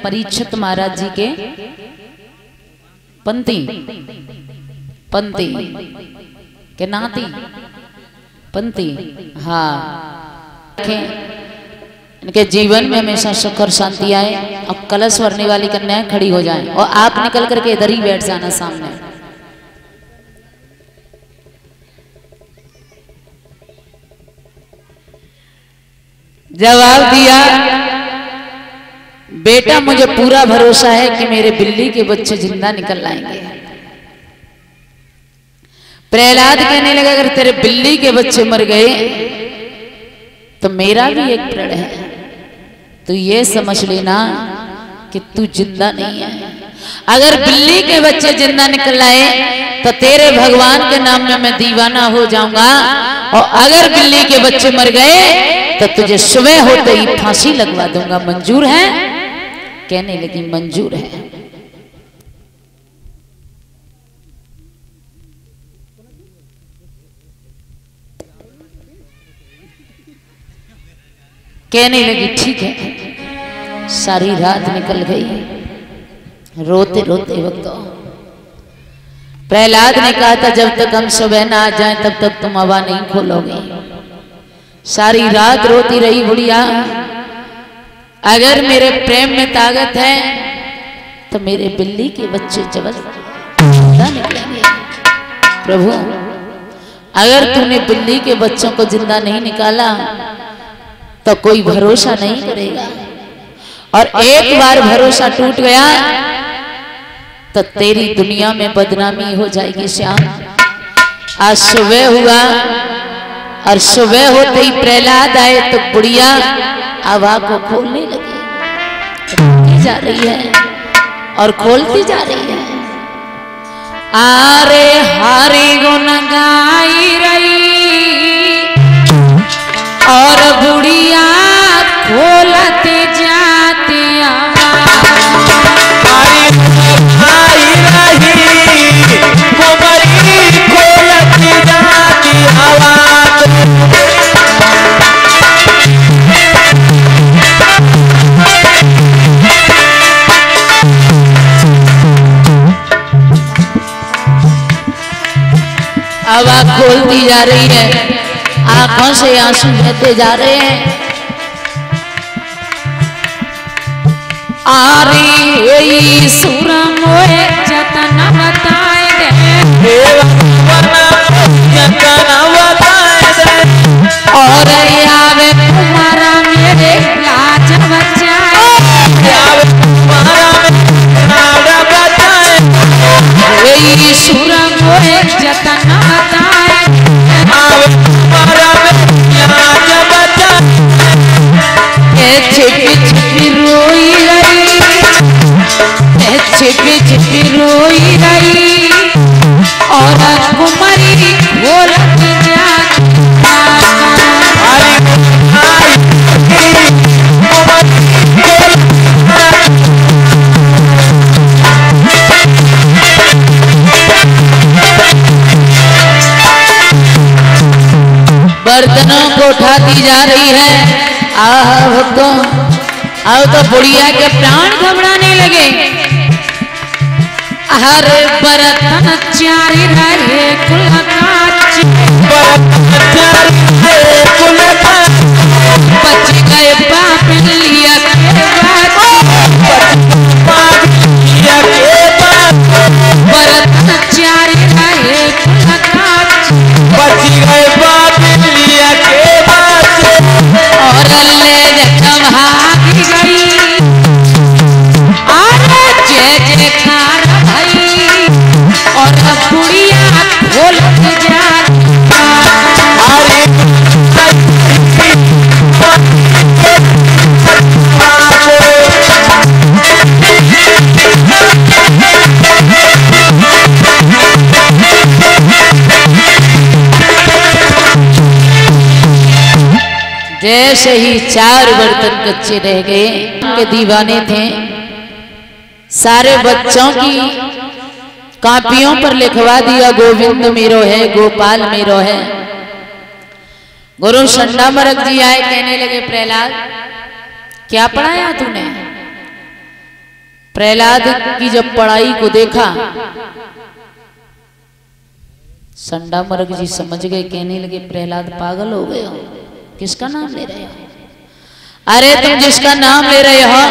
परीक्षित महाराज जी के पंती के नाती पंती। हाँ, इनके जीवन में हमेशा सुख और शांति आए। अब कलश भरने वाली कन्याएं खड़ी हो जाएं और आप निकल करके इधर ही बैठ जाना सामने। जवाब दिया, बेटा मुझे पूरा भरोसा है कि मेरे बिल्ली के बच्चे जिंदा निकल आएंगे। प्रहलाद कहने लगा अगर तेरे बिल्ली के बच्चे मर गए तो मेरा भी एक प्रण है, तो ये समझ लेना कि तू जिंदा नहीं है। अगर बिल्ली के बच्चे जिंदा निकल आए तो तेरे भगवान के नाम में मैं दीवाना हो जाऊंगा, और अगर बिल्ली के बच्चे मर गए तो तुझे सुबह होते ही फांसी लगवा दूंगा। मंजूर है? कहने लगी मंजूर है। कहने लगी ठीक है। सारी रात निकल गई रोते रोते वक्त। प्रहलाद ने कहा था जब तक हम सुबह ना आ जाएं तब तक तुम हवा नहीं खोलोगे। सारी रात रोती रही बुढ़िया, अगर मेरे प्रेम में ताकत है तो मेरे बिल्ली के बच्चे जिंदा निकलेंगे। प्रभु अगर तूने बिल्ली के बच्चों को जिंदा नहीं निकाला तो कोई भरोसा नहीं करेगा, और एक बार भरोसा टूट गया तो तेरी दुनिया में बदनामी हो जाएगी। श्याम आज सुबह हुआ और सुबह होते ही प्रहलाद आए तो बुढ़िया हवा को खोलने लगी, जा रही है और खोलती जा रही है। आरे हारे गुन गाई रही और बुढ़िया खोलते जाते हवा खोलती जा रही है, आंखों से आंसू बहते जा रहे हैं। आरी सुर मोए जतन बताए दे, और आवे तुम्हारा मेरे लाज बचाए, सुर मोए जतन बताए, छिपी छिपी रोई रही, छिपी छिपी रोई रही, और कुमारी बोलत बर्तनों को उठाती जा रही है। आह भक्तों अब तो बुढ़िया के प्राण घबराने लगे। हर बरतन चारी रहे कुल काची, बच गए बाप लिया के बरतन चारी रहे कुल काची, बच गए बाप लिया के और ले जखम भागी गई। अरे जय जयकार भाई और बुढ़िया खोल जा। जैसे ही 4 बर्तन कच्चे रह गए, के दीवाने थे, सारे बच्चों की कापियों पर लिखवा दिया गोविंद मेरो है, गोपाल मेरो है। गुरु संडा मरक जी आए, कहने लगे प्रहलाद क्या पढ़ाया तूने? प्रहलाद की जब पढ़ाई को देखा, संडा मरक जी समझ गए, कहने लगे प्रहलाद पागल हो गए हो, किसका नाम ले रहे हो? अरे तुम जिसका नाम ले रहे हो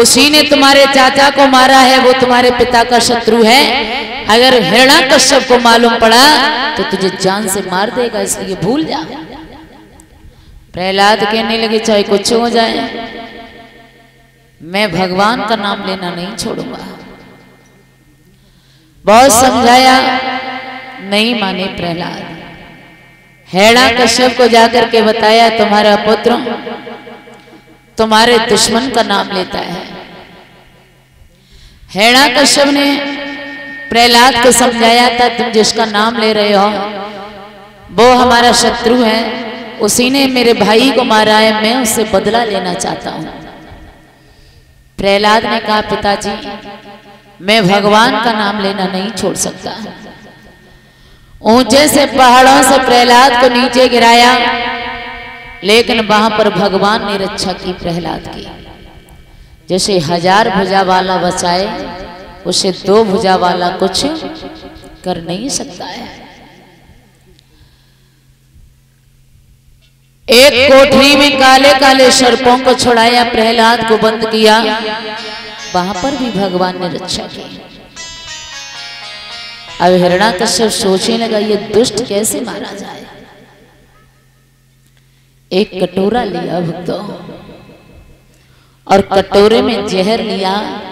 उसी ने तुम्हारे चाचा को मारा है, वो तुम्हारे पिता का शत्रु है। अगर हिरण्यकश्यप को मालूम पड़ा तो तुझे जान से मार देगा, इसलिए भूल जा। प्रहलाद कहने लगे चाहे कुछ हो जाए, मैं भगवान का नाम लेना नहीं छोड़ूंगा। बहुत समझाया, नहीं माने प्रहलाद। हिरण्यकश्यप को जाकर के बताया तुम्हारा पुत्र तुम्हारे दुश्मन का नाम लेता है। हिरण्यकश्यप ने प्रहलाद को समझाया था तुम जिसका नाम ले रहे हो वो हमारा शत्रु है, उसी ने मेरे भाई को मारा है, मैं उससे बदला लेना चाहता हूं। प्रहलाद ने कहा पिताजी मैं भगवान का नाम लेना नहीं छोड़ सकता। ऊंचे से पहाड़ों से प्रहलाद को नीचे गिराया, लेकिन वहां पर भगवान ने रक्षा की प्रहलाद की। जैसे 1000 भुजा वाला बचाए, उसे 2 भुजा वाला कुछ कर नहीं सकता है। एक कोठरी में काले काले सर्पों को छुड़ाया, प्रहलाद को बंद किया, वहां पर भी भगवान ने रक्षा की। अब हिरण्यकश्यप सोचने लगा ये दुष्ट कैसे मारा जाए। एक कटोरा लिया भक्तों, और कटोरे में जहर लिया,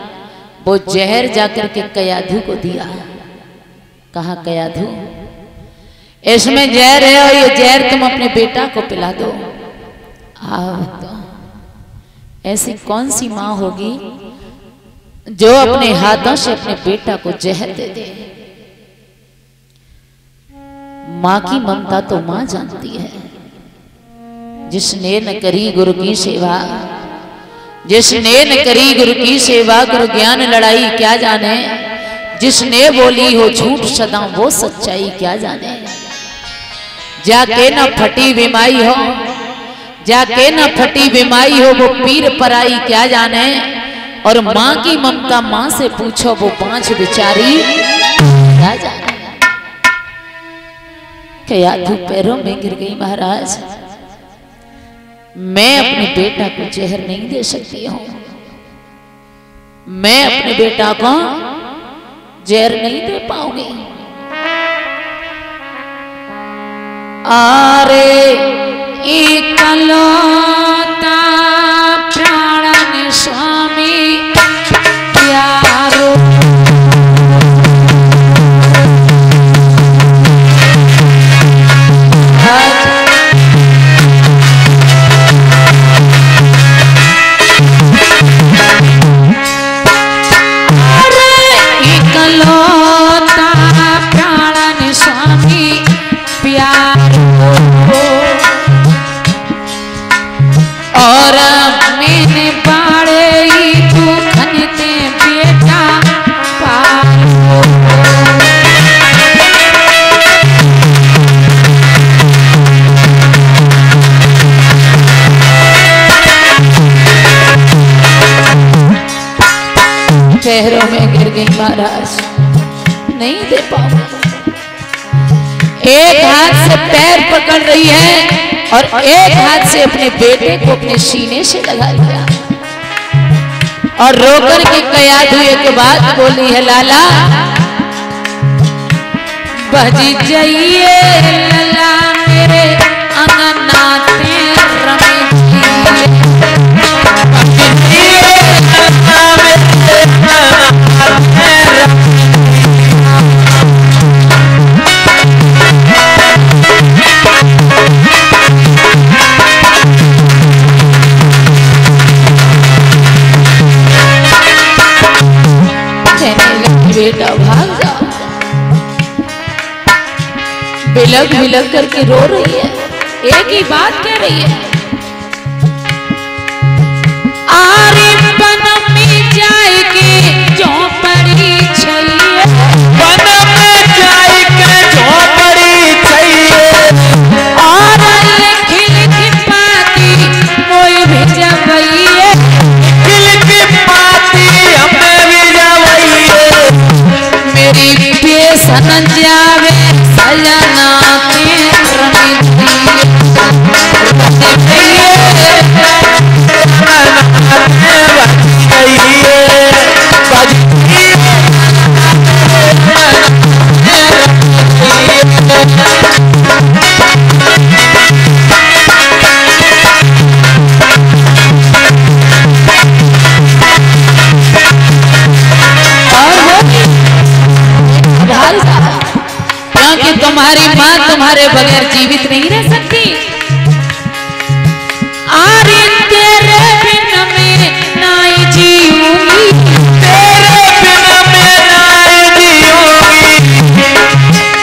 वो जहर जाकर के कयाधु को दिया। कहा कयाधु इसमें जहर है और ये जहर तुम अपने बेटा को पिला दो। भक्तों ऐसी कौन सी माँ होगी जो अपने हाथों से अपने बेटा को जहर दे दे। माँ की ममता तो माँ जानती है। जिसने न करी गुरु की सेवा, जिसने न करी गुरु की सेवा, गुरु ज्ञान लड़ाई क्या जाने। जिसने बोली हो झूठ सदा वो सच्चाई क्या जाने। जाके न फटी बीमाई हो, जाके न फटी बीमाई हो, वो पीर पराई क्या जाने। और माँ की ममता माँ से पूछो, वो 5 बिचारी क्या जाने। कयाधु पैरों में गिर गई, महाराज मैं अपने बेटा को जहर नहीं दे सकती हूं, मैं अपने बेटा को जहर नहीं दे पाऊंगी। आरे इकलौता प्राण स्वामी प्यारो, और मैंने बाड़े पैरों में गिर गई महाराज, नहीं दे पाऊंगी। एक हाथ से पैर पकड़ रही है और एक हाथ से अपने बेटे को अपने सीने से लगा लिया और रोकर के कयाद हुए के बाद बोली है लाला बजी जाइए लला मेरे अंगनाते बेटा भाग जाओ। बिलक बिलक करके रो रही है, एक ही बात कह रही है आरे बन में जाएगी झोपड़ी चाहिए, बन में जाएगी झोपड़ी चाहिए और लिख लिख पाती मोई भेजा भैया, लिख लिख पाती हमें भेजा भैया, मेरी पेशन जावे सजना के तुम्हारी माँ तुम्हारे बगैर जीवित नहीं रह सकती। आरे तेरे बिन में नाई जीऊंगी, तेरे बिना मैं नाई जीऊंगी,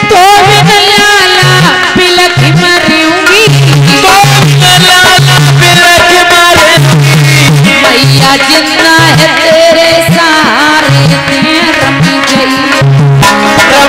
तो बिन लाला बिलख मरूंगी, तो बिन लाला बिलख मरूंगी, मैया जिंदा है तेरे सहारे में रमी जाइए, रमी जाइए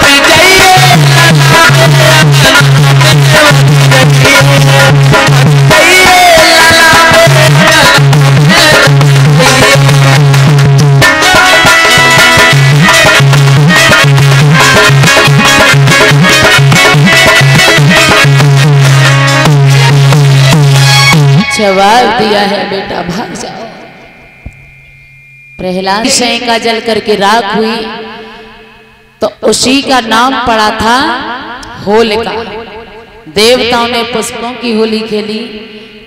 जवाब दिया है बेटा भाग जाओ। प्रहलाद शय का जल करके राख हुई तो उसी का नाम पड़ा था होलिका। देवताओं ने पुष्पों की होली खेली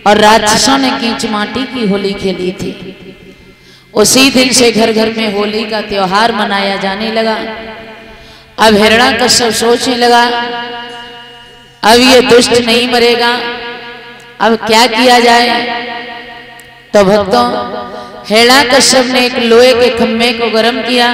और राक्षसों ने कीच माटी की होली खेली थी। उसी दिन से घर घर में होली का त्योहार मनाया जाने लगा। अब हिरण्याकश्यप सोचने लगा अब ये दुष्ट नहीं मरेगा, अब क्या किया जाए। तो भक्तों हिरण्याकश्यप ने एक लोहे के खम्भे को गर्म किया,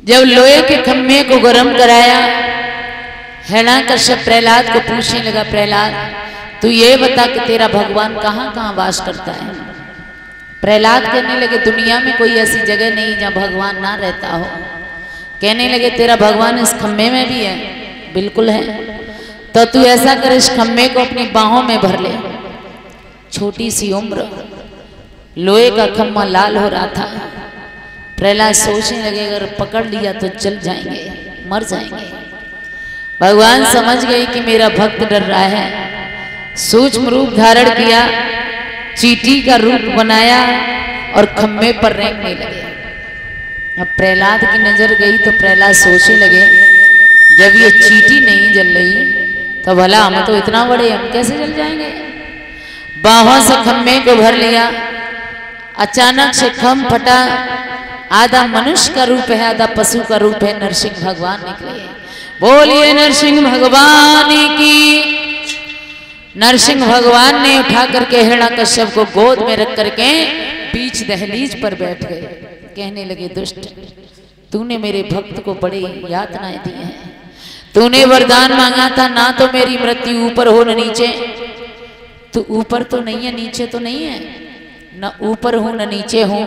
जब लोहे के खम्भे को गर्म कराया हिरण्याकश्यप प्रहलाद को पूछने लगा प्रहलाद तू ये बता कि तेरा भगवान कहाँ कहाँ वास करता है। प्रहलाद कहने लगे दुनिया में कोई ऐसी जगह नहीं जहाँ भगवान ना रहता हो। कहने लगे तेरा भगवान इस खम्भे में भी है। बिल्कुल है। तो तू ऐसा कर इस खम्भे को अपनी बाहों में भर ले। छोटी सी उम्र, लोहे का खम्भा लाल हो रहा था। प्रहलाद सोचने लगे अगर पकड़ लिया तो जल जाएंगे, मर जाएंगे। भगवान समझ गए कि मेरा भक्त डर रहा है। सूक्ष्म रूप धारण किया, चींटी का रूप बनाया और खम्भे पर रेंगने लगे। अब प्रहलाद की नजर गई तो प्रहलाद सोचने लगे जब ये चींटी नहीं जल रही तो भला हम तो इतना बड़े, हम कैसे जल जाएंगे। बाहों से खम्भे को भर लिया। अचानक से खम्भ फटा। आधा मनुष्य का रूप है, आधा पशु का रूप है। नरसिंह भगवान निकले। बोलिए नरसिंह भगवान की। नरसिंह भगवान ने उठा करके हिरण्याकश्यप को गोद में रख करके बीच दहलीज पर बैठ गए। कहने लगे दुष्ट, तूने मेरे भक्त को बड़े यातनाएं दी हैं, तूने वरदान मांगा था ना तो मेरी मृत्यु ऊपर हो न नीचे। तू ऊपर तो नहीं है, नीचे तो नहीं है, न ऊपर हूं न नीचे हूं,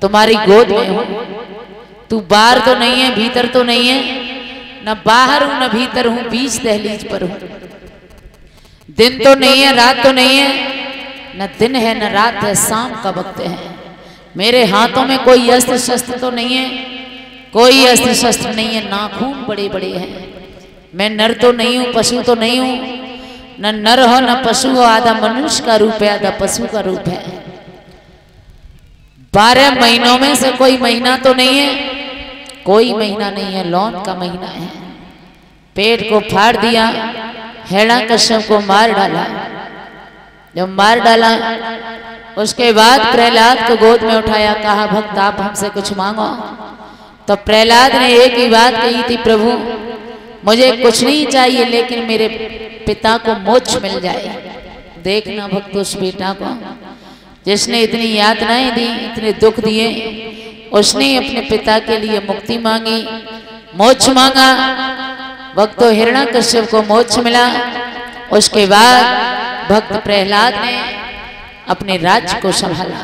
तुम्हारी गोद में हूं। तू बाहर तो नहीं है, भीतर तो नहीं है, न बाहर हूं न भीतर हूं, बीच दहलीज पर हूं। दिन तो नहीं है, रात तो नहीं है, न दिन है न रात है, शाम का वक्त है। मेरे हाथों में कोई अस्त्र शस्त्र तो नहीं है, कोई अस्त्र शस्त्र नहीं है, नाखून बड़े बड़े हैं। मैं नर तो नहीं हूं, पशु तो नहीं हूं, न नर हो न पशु हो, आधा मनुष्य का रूप है, आधा पशु का रूप है। 12 महीनों में से कोई महीना तो नहीं है, कोई महीना नहीं है, लौन का महीना है। पेट को फाड़ दिया, हिरण्यकश्यप को मार डाला। जब मार डाला उसके बाद प्रहलाद को गोद में उठाया, कहा भक्त आप हमसे कुछ मांगो। तो प्रहलाद ने एक ही बात कही थी, प्रभु मुझे कुछ नहीं चाहिए, लेकिन मेरे पिता को मोक्ष मिल जाए। देखना भक्त उस बेटा को जिसने इतनी यातनाएं दी, इतने दुख दिए, उसने अपने पिता के लिए मुक्ति मांगी, मोक्ष मांगा। भक्त हिरण्यकश्यप को मोक्ष मिला। उसके बाद भक्त प्रहलाद ने अपने राज्य को संभाला।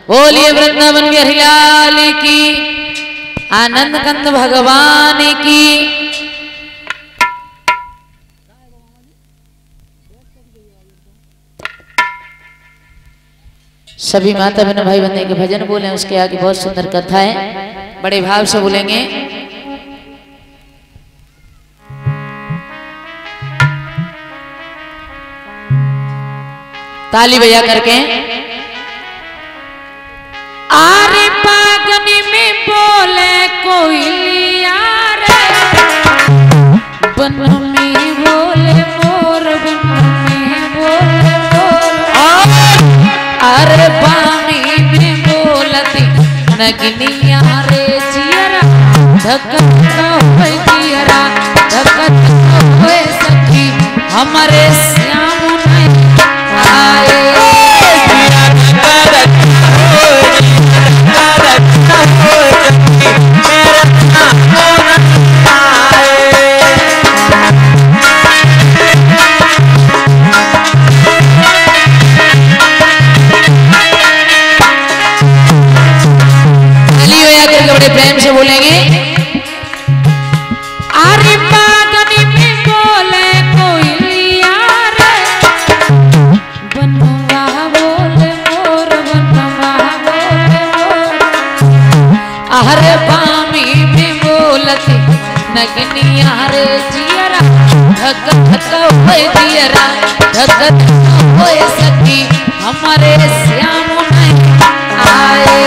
बोलिए वृंदावन बिहारी लाल की, आनंद कंद भगवान की। सभी माता बहनों भाई बंधु के भजन बोले, उसके आगे बहुत सुंदर कथा है, बड़े भाव से बोलेंगे। ताली बजा करके। आरे पागनी में बोले कोयलिया रे, बन में बोले मोर, बन में बोले मोर। अरे बामी में बोलती नगनिया रे जियरा, धकत होए जियरा, धकत होए सखी हमारे श्याम आए। बड़े प्रेम से बोलेंगे। अरे पागनी में बोले कोयलिया रे, बनवा बोले मोर, बनवा बोले मोर। अरे बामी में बोलती नगनिया रे जियरा, धक धक होए जियरा, धक धक होए सखी हमारे श्याम आए।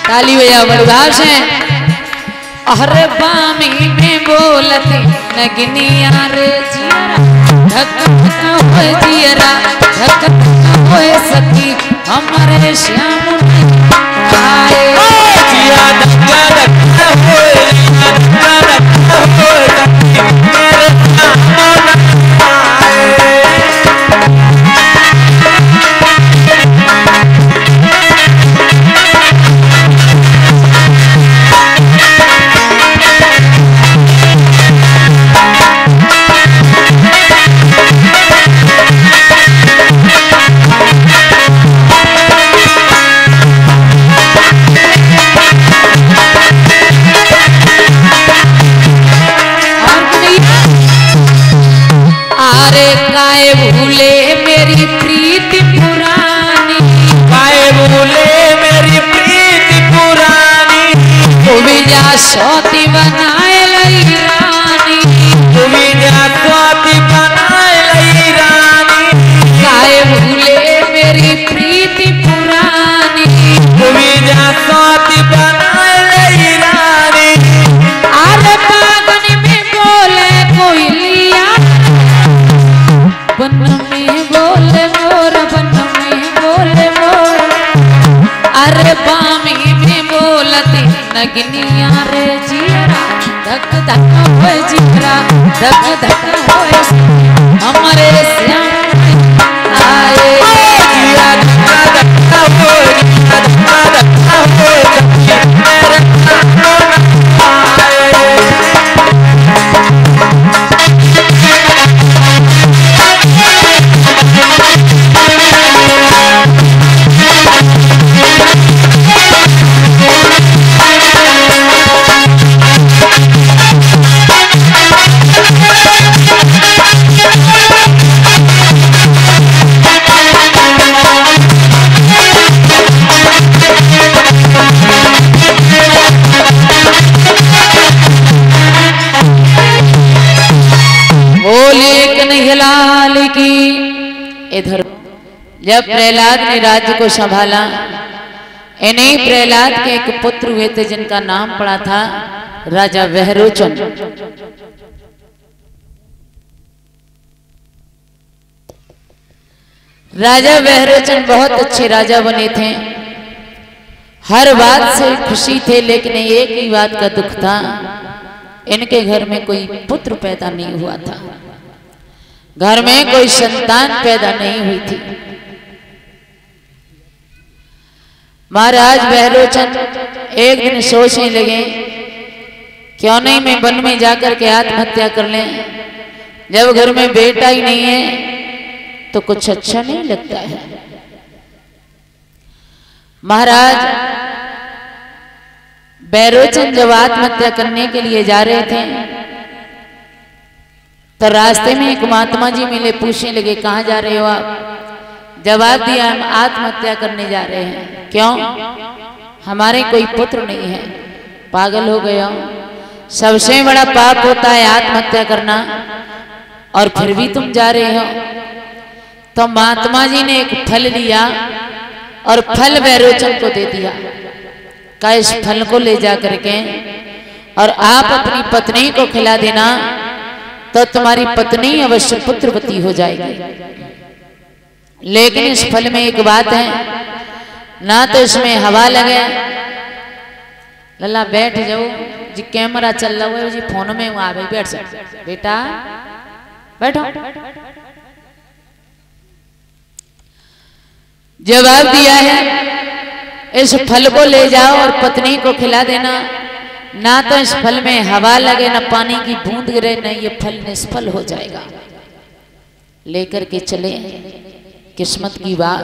ताली भैया बड़भाव से। अरे बामी में बोलते नगनिया रे जियरा, धक धक होए जियरा, धक धक होए सखी हमारे श्याम आए। जिया धक धक होए, धक धक होए सखी मेरे श्याम आए। अरे काहे भूले मेरी प्रीति पुरानी, काहे भूले मेरी प्रीति पुरानी, तू भी जा सोती बनाए लई रानी, तू भी जा स्वाति बनाए लई रानी, काहे भूले मेरी प्रीति पुरानी, तू भी जा स्वाति बनाए लई रानी। अरे बागन में बोले कोयलिया, बन में बोले मोर, बन में बोले मोर, अरे बामी में बोलती नगनिया रे जियरा, धक धक होए जियरा, धक धक होए हमारे श्याम आए। जिया धक्का धक्का हो, जिया धक्का धक्का हो, मेरे लाल की। इधर जब प्रहलाद ने राज्य को संभाला, इन्हीं प्रहलाद के एक पुत्र हुए थे जिनका नाम पड़ा था राजा वहरोचन। राजा वहरोचन बहुत अच्छे राजा बने थे, हर बात से खुशी थे, लेकिन एक ही बात का दुख था, इनके घर में कोई पुत्र पैदा नहीं हुआ था, घर में कोई संतान पैदा नहीं हुई थी। महाराज वहरोचन एक दिन सोचने लगे, क्यों नहीं मैं वन में जाकर के आत्महत्या कर लें, जब घर में बेटा ही नहीं है तो कुछ अच्छा नहीं लगता है। महाराज वहरोचन जब आत्महत्या करने के लिए जा रहे थे तो रास्ते में एक महात्मा जी मिले, पूछने लगे कहाँ जा रहे हो आप? जवाब दिया हम आत्महत्या करने जा रहे हैं। क्यों? हमारे कोई पुत्र नहीं है। पागल हो गया, सबसे बड़ा पाप होता है आत्महत्या करना, और फिर भी तुम जा रहे हो। तो महात्मा जी ने एक फल लिया और फल वहरोचन को दे दिया, का इस फल को ले जा करके और आप अपनी पत्नी को खिला देना, तो तुम्हारी पत्नी अवश्य पुत्रवती हो जाएगी। लेकिन इस फल में एक बात है, ना तो इसमें हवा लगे। लल्ला बैठ जाओ जी, कैमरा चल रहा है जी, फोन में आ गई, बैठ सकते बेटा, बैठो। जवाब दिया है, इस फल को ले जाओ और पत्नी को खिला देना, ना तो इस फल में हवा लगे, ना पानी की बूंद गिरे, ना ये फल निष्फल हो जाएगा। लेकर के चले, किस्मत की बात,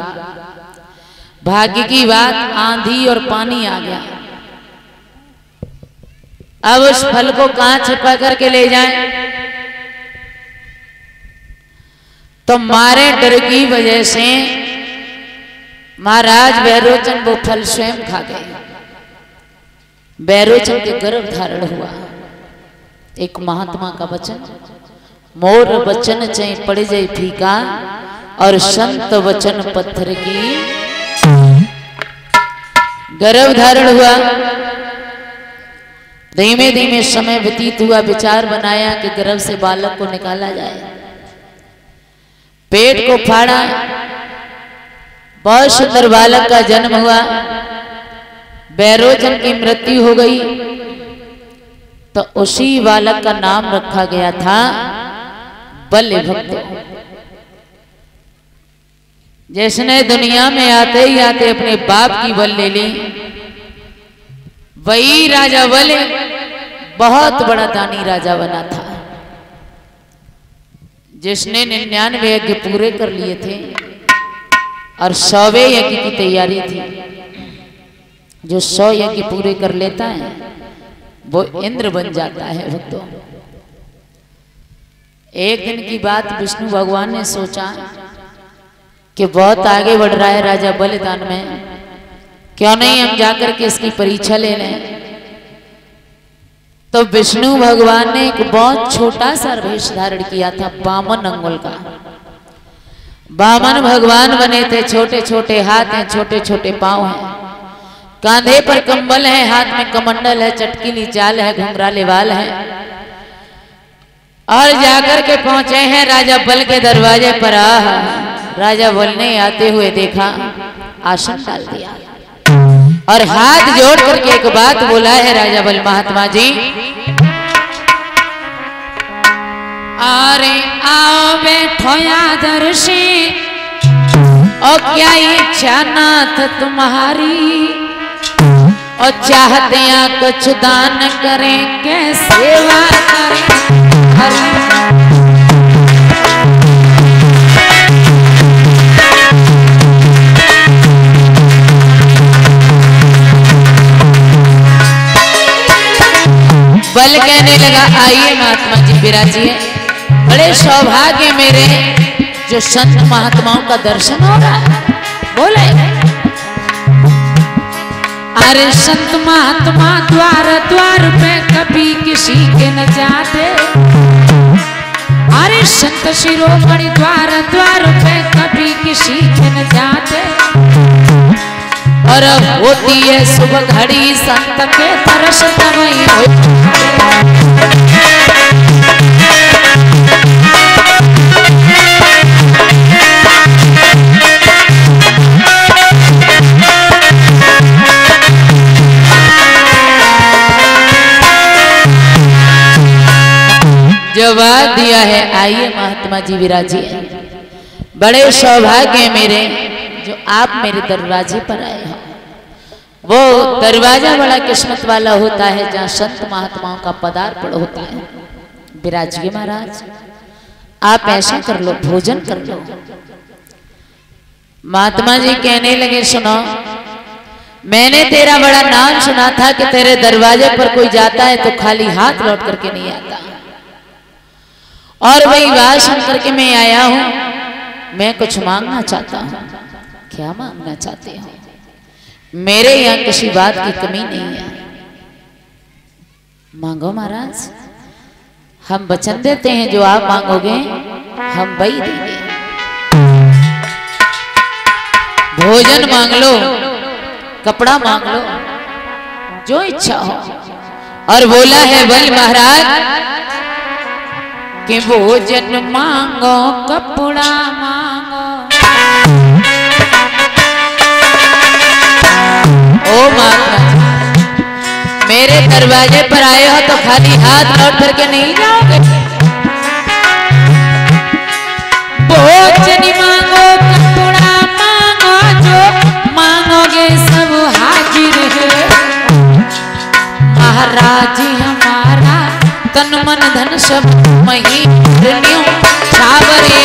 भाग्य की बात, आंधी और पानी आ गया। अब उस फल को कहां छिपा करके ले जाएं? तो मारे डर की वजह से महाराज वहरोचन वो फल स्वयं खा गए। वहरोचन के गर्भ धारण हुआ। एक महात्मा का वचन, मोर वचन चै पड़ जाए फीका, और संत वचन पत्थर की। गर्भ धारण हुआ, धीमे धीमे समय व्यतीत हुआ, विचार बनाया कि गर्भ से बालक को निकाला जाए। पेट को फाड़ा, बहुत सुंदर बालक का जन्म हुआ। वहरोचन की मृत्यु हो गई, तो उसी बालक का नाम रखा गया था बलभद्र। जिसने दुनिया में आते ही आते अपने बाप की बल ले ली, वही राजा बल बहुत बड़ा दानी राजा बना था, जिसने 99 यज्ञ पूरे कर लिए थे और 100वें यज्ञ की तैयारी थी। जो 100 यज्ञ पूरे कर लेता है वो इंद्र बन जाता है भक्तों। एक दिन की बात विष्णु भगवान ने सोचा कि बहुत आगे बढ़ रहा है राजा बलिदान में, क्यों नहीं हम जाकर के इसकी परीक्षा ले लें। तो विष्णु भगवान ने एक बहुत छोटा सा वेश धारण किया था, बामन अंगुल का। बामन भगवान बने थे, छोटे छोटे हाथ हैं, छोटे छोटे पांव हैं, कांधे पर कंबल है, हाथ में कमंडल है, चटकीली चाल है, घुंघराले वाल है। और जाकर के पहुंचे हैं राजा बल के दरवाजे पर। राजा बल ने आते हुए देखा, आसन डाल दिया और हाथ जोड़ करके एक बात बोला है राजा बल महात्मा जी, अरे आओ बैठो यादर्शी, और क्या इच्छा नाथ तुम्हारी, और चाहते हैं कुछ दान करें, के सेवा करें। बल कहने लगा, आइए महात्मा जी विराजिए, बड़े सौभाग्य मेरे जो संत महात्माओं का दर्शन हो रहा है। बोले, अरे संत महात्मा द्वार द्वार पे कभी किसी के न जाते, अरे संत शिरोमणि द्वार द्वार पे कभी किसी के न जाते, और अब होती है सुबह घड़ी संत के तरस तमई हो। जवाब दिया है, आइए महात्मा जी विराजिए, बड़े सौभाग्य मेरे जो आप मेरे दरवाजे पर आए हो। वो दरवाजा बड़ा किस्मत वाला होता है जहाँ संत महात्माओं का पदार्पण होता है। विराजिए महाराज, आप ऐसा कर लो, भोजन कर लो। महात्मा जी कहने लगे, सुनो, मैंने तेरा बड़ा नाम सुना था कि तेरे दरवाजे पर कोई जाता है तो खाली हाथ लौट करके नहीं आता, और वही बात सुन करके मैं आया हूं। मैं कुछ मांगना चाहता हूं। क्या मांगना चाहते हो? मेरे यहाँ किसी बात की कमी नहीं है, मांगो महाराज। हम वचन देते हैं जो आप मांगोगे हम वही देंगे। भोजन मांग लो, कपड़ा मांग लो, जो इच्छा हो। और बोला है बल महाराज कि भोजन मांगो, कपड़ा मांगो। ओ महात्मा, मेरे दरवाजे पर आए हो तो खाली हाथ लौट करके नहीं जाओगे। भोजन मांगो, कपड़ा मांगो, जो मांगोगे सब हाजिर है। महाराज हमारा तन मन धन सब मही छावरे।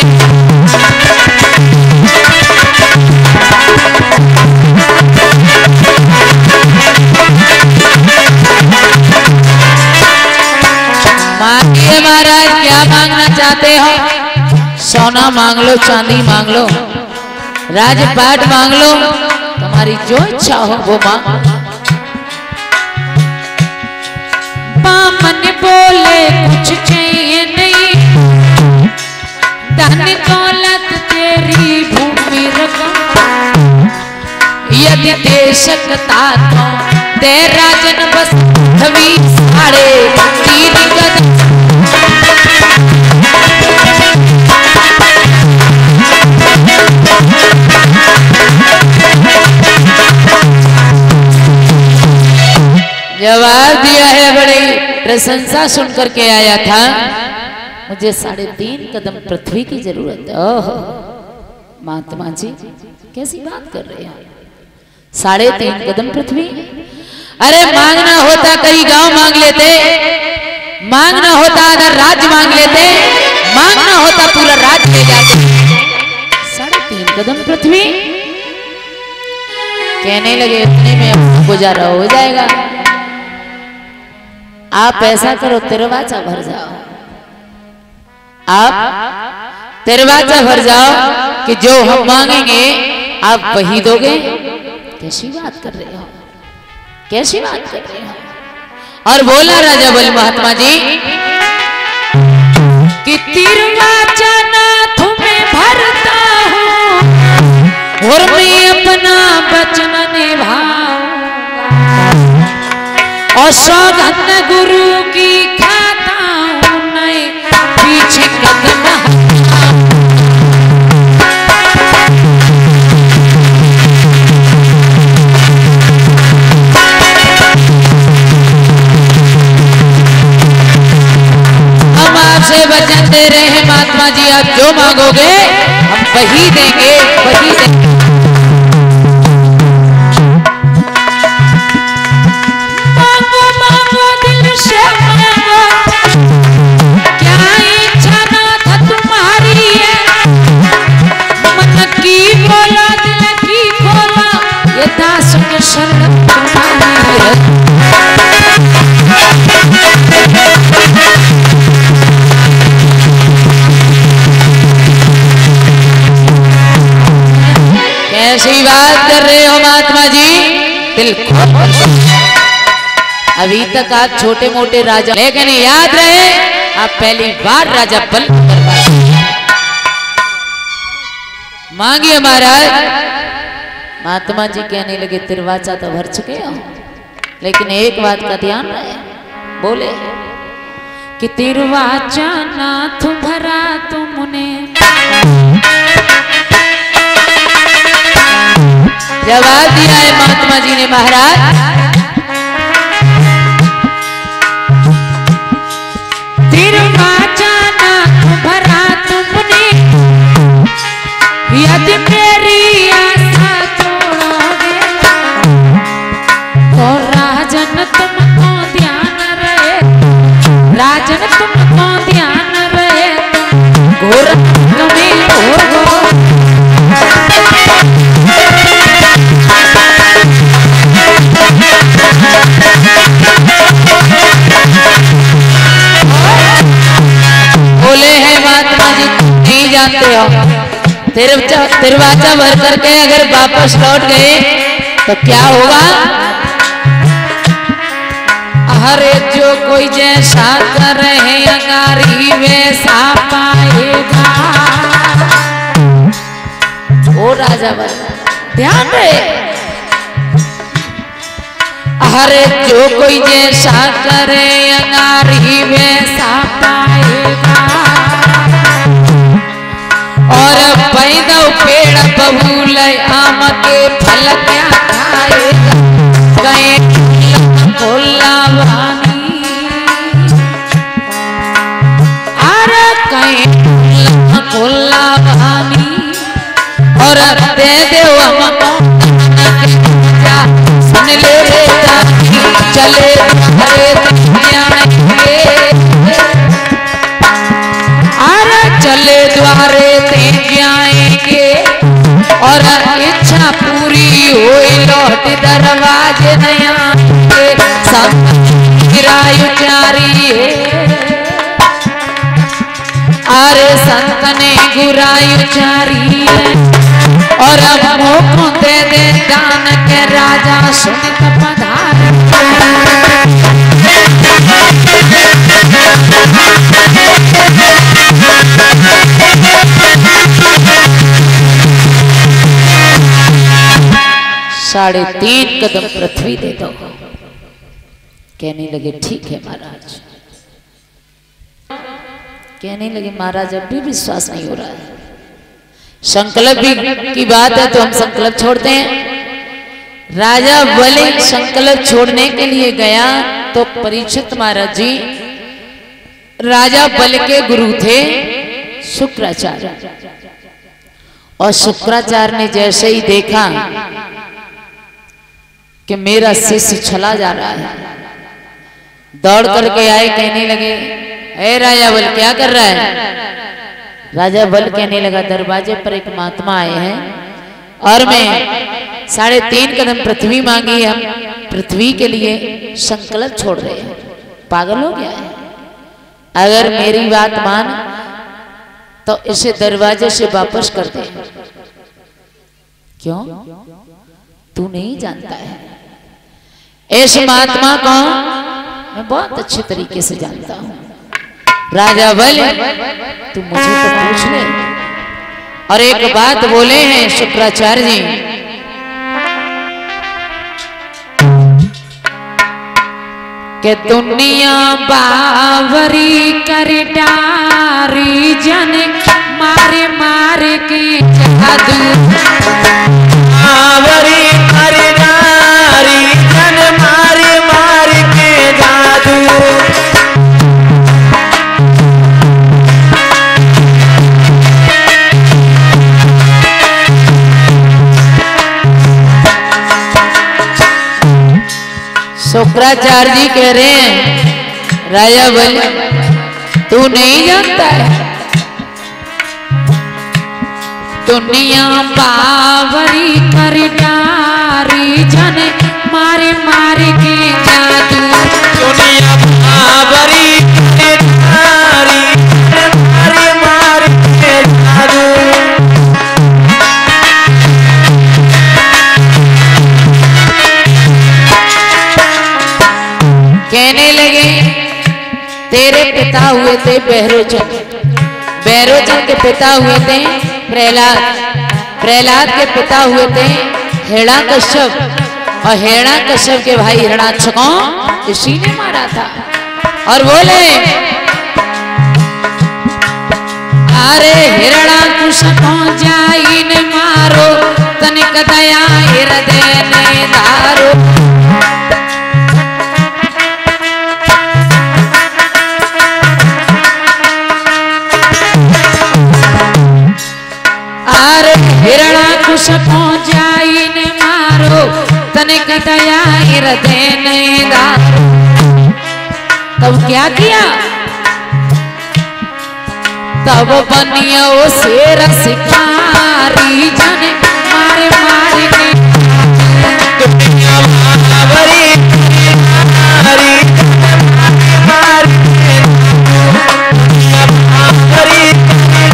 मांगिए महाराज, क्या मांगना चाहते हो? सोना मांग लो, चांदी मांग लो, राजपाट मांग लो, तुम्हारी जो इच्छा हो वो मांग। बामन बोले कुछ चाहिए नहीं, धन दौलत तेरी भूमि रकम, यदि दे सकता तो दे राजन बस थवी साढ़े 3 कदम। जवाब दिया है, बड़ी प्रशंसा सुन करके आया था। मुझे 3.5 कदम पृथ्वी की जरूरत है। ओह महात्मा जी, कैसी बात कर रहे हैं? 3.5 कदम पृथ्वी? अरे मांगना होता कई गांव मांग लेते, मांगना होता अगर राज्य मांग लेते, मांगना होता पूरा राज्य ले जाते। 3.5 कदम पृथ्वी? कहने लगे इतने में गुजारा हो जाएगा। आप ऐसा करो, दरवाजा भर जाओ। आप दरवाजा भर जाओ कि जो हम मांगेंगे आप वही दोगे। कैसी बात कर रहे हो, कैसी बात कर रहे हो। और बोला राजा बल महात्मा जी कि तिरवाचा नाथ में भरता हूँ और मैं अपना वचन निभाऊंगा और सौगंध गुरु की खाता हूँ नहीं पीछे कदम। हम आपसे वचन दे रहे हैं महात्मा जी, आप जो मांगोगे हम वही देंगे, वही देंगे। मांगो मांगो दिल से मांगो, क्या इच्छा ना था तुम्हारी है। मन की बोला दिल की बोला, ये दास के शरण तुम्हारी है। कैसी बात कर रहे हो महात्मा जी, दिल खोल। अभी तक आप छोटे मोटे राजा, लेकिन याद रहे आप पहली बार राजा बल मांगिए महाराज। महात्मा जी कहने लगे तिरवाचा तो भर चुके हो, लेकिन एक बात का ध्यान रहे। बोले कि तिरवाचा नाथ भरा तुमने। जवाब दिया है महात्मा जी ने महाराज, तिरवाचा नाथ भरा तुमने, यदि मेरी आशा तोड़ोगे तो राजन तुमको ध्यान रहे, राजन तुमको ध्यान रहे, घोर तुम्हें हो। बोले हैं महात्मा जी नहीं जानते हो, तिरवाचा भर करके अगर वापस लौट गए तो क्या होगा। अरे जो कोई जैसा कर रहे अंगारी वैसा पाएगा। ओ राजा बल ध्यान रहे, अरे जो कोई जैसा करे अंगारी वैसा पाएगा। और पैदा पेड़ बबूल आम के फल क्या खाएगा। कहीं खोला वानी, अरे कहीं खोला वानी और दे दे हमको सुन ले चले हरे अरे चले द्वारे ते जाएंगे और इच्छा पूरी हो लौट दरवाजे नया गिरायुचारी है। अरे संत ने गुरायुचारी है और अब मोको दे दे दान के राजा सुनित पधार। साढ़े 3 कदम पृथ्वी दे दो। कहने लगे ठीक है महाराज। कहने लगे महाराज अब भी विश्वास नहीं हो रहा है, संकल्प भी की बात है तो हम संकल्प छोड़ते हैं। राजा बलि संकल्प छोड़ने के लिए गया तो परीक्षित महाराज जी राजा बल के गुरु थे शुक्राचार्य, और शुक्राचार्य ने जैसे ही देखा कि मेरा शिष्य चला जा रहा है, दौड़ करके आए, कहने लगे ए राजा बल क्या कर रहा है। राजा बल कहने लगा दरवाजे पर एक महात्मा आए हैं और मैं 3.5 कदम पृथ्वी मांगी, हम पृथ्वी के लिए संकल्प छोड़ रहे हैं। पागल हो गया है, अगर मेरी बात मान तो इसे दरवाजे से वापस कर दे। क्यों? तू नहीं जानता है इस महात्मा को मैं बहुत अच्छे तरीके से जानता हूं। राजा बोले तू मुझे तो पूछ ले। और एक बात बोले हैं शुक्राचार्य जी, के दुनिया बावरी कर डारी जन मारे मारे के जादू, बावरी कर डारी जन मारे मारे के जादू। शुक्राचार्य जी कह रहे हैं राजा बोले तू नहीं जानता है दुनिया बावरी कर डारी जन मारे मारे के जादू। दुनिया बावरी कर डारी जन मारे मारे के जादू। कहने लगे तेरे पिता हुए थे भैरोचंद, भैरोचंद के पिता हुए थे प्रहलाद, प्रहलाद के पिता हुए थे हिरण्याकश्यप, और हिरण्याकश्यप के भाई हिरण्याक्ष को इसी ने मारा था। और बोले अरे हिरण्याक्ष को जाइन मारो तनिक दया हृदय ने धारो। हिरण्याक्ष को जाइन मारो तनिक दया हृदय ने धारो। तब क्या किया? तब बनियो शेर शिकारी जन मारे मारे के दुनिया बावरी कर डारी मारे के दुनिया बावरी कर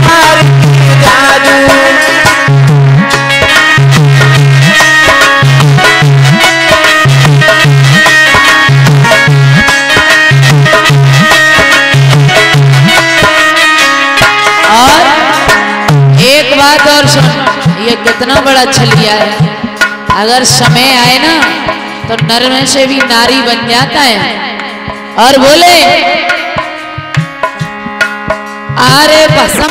डारी जादू। और एक बात और सुन, ये कितना बड़ा छलिया है। अगर समय आए ना तो नर में से भी नारी बन जाता है। और बोले अरे भस्म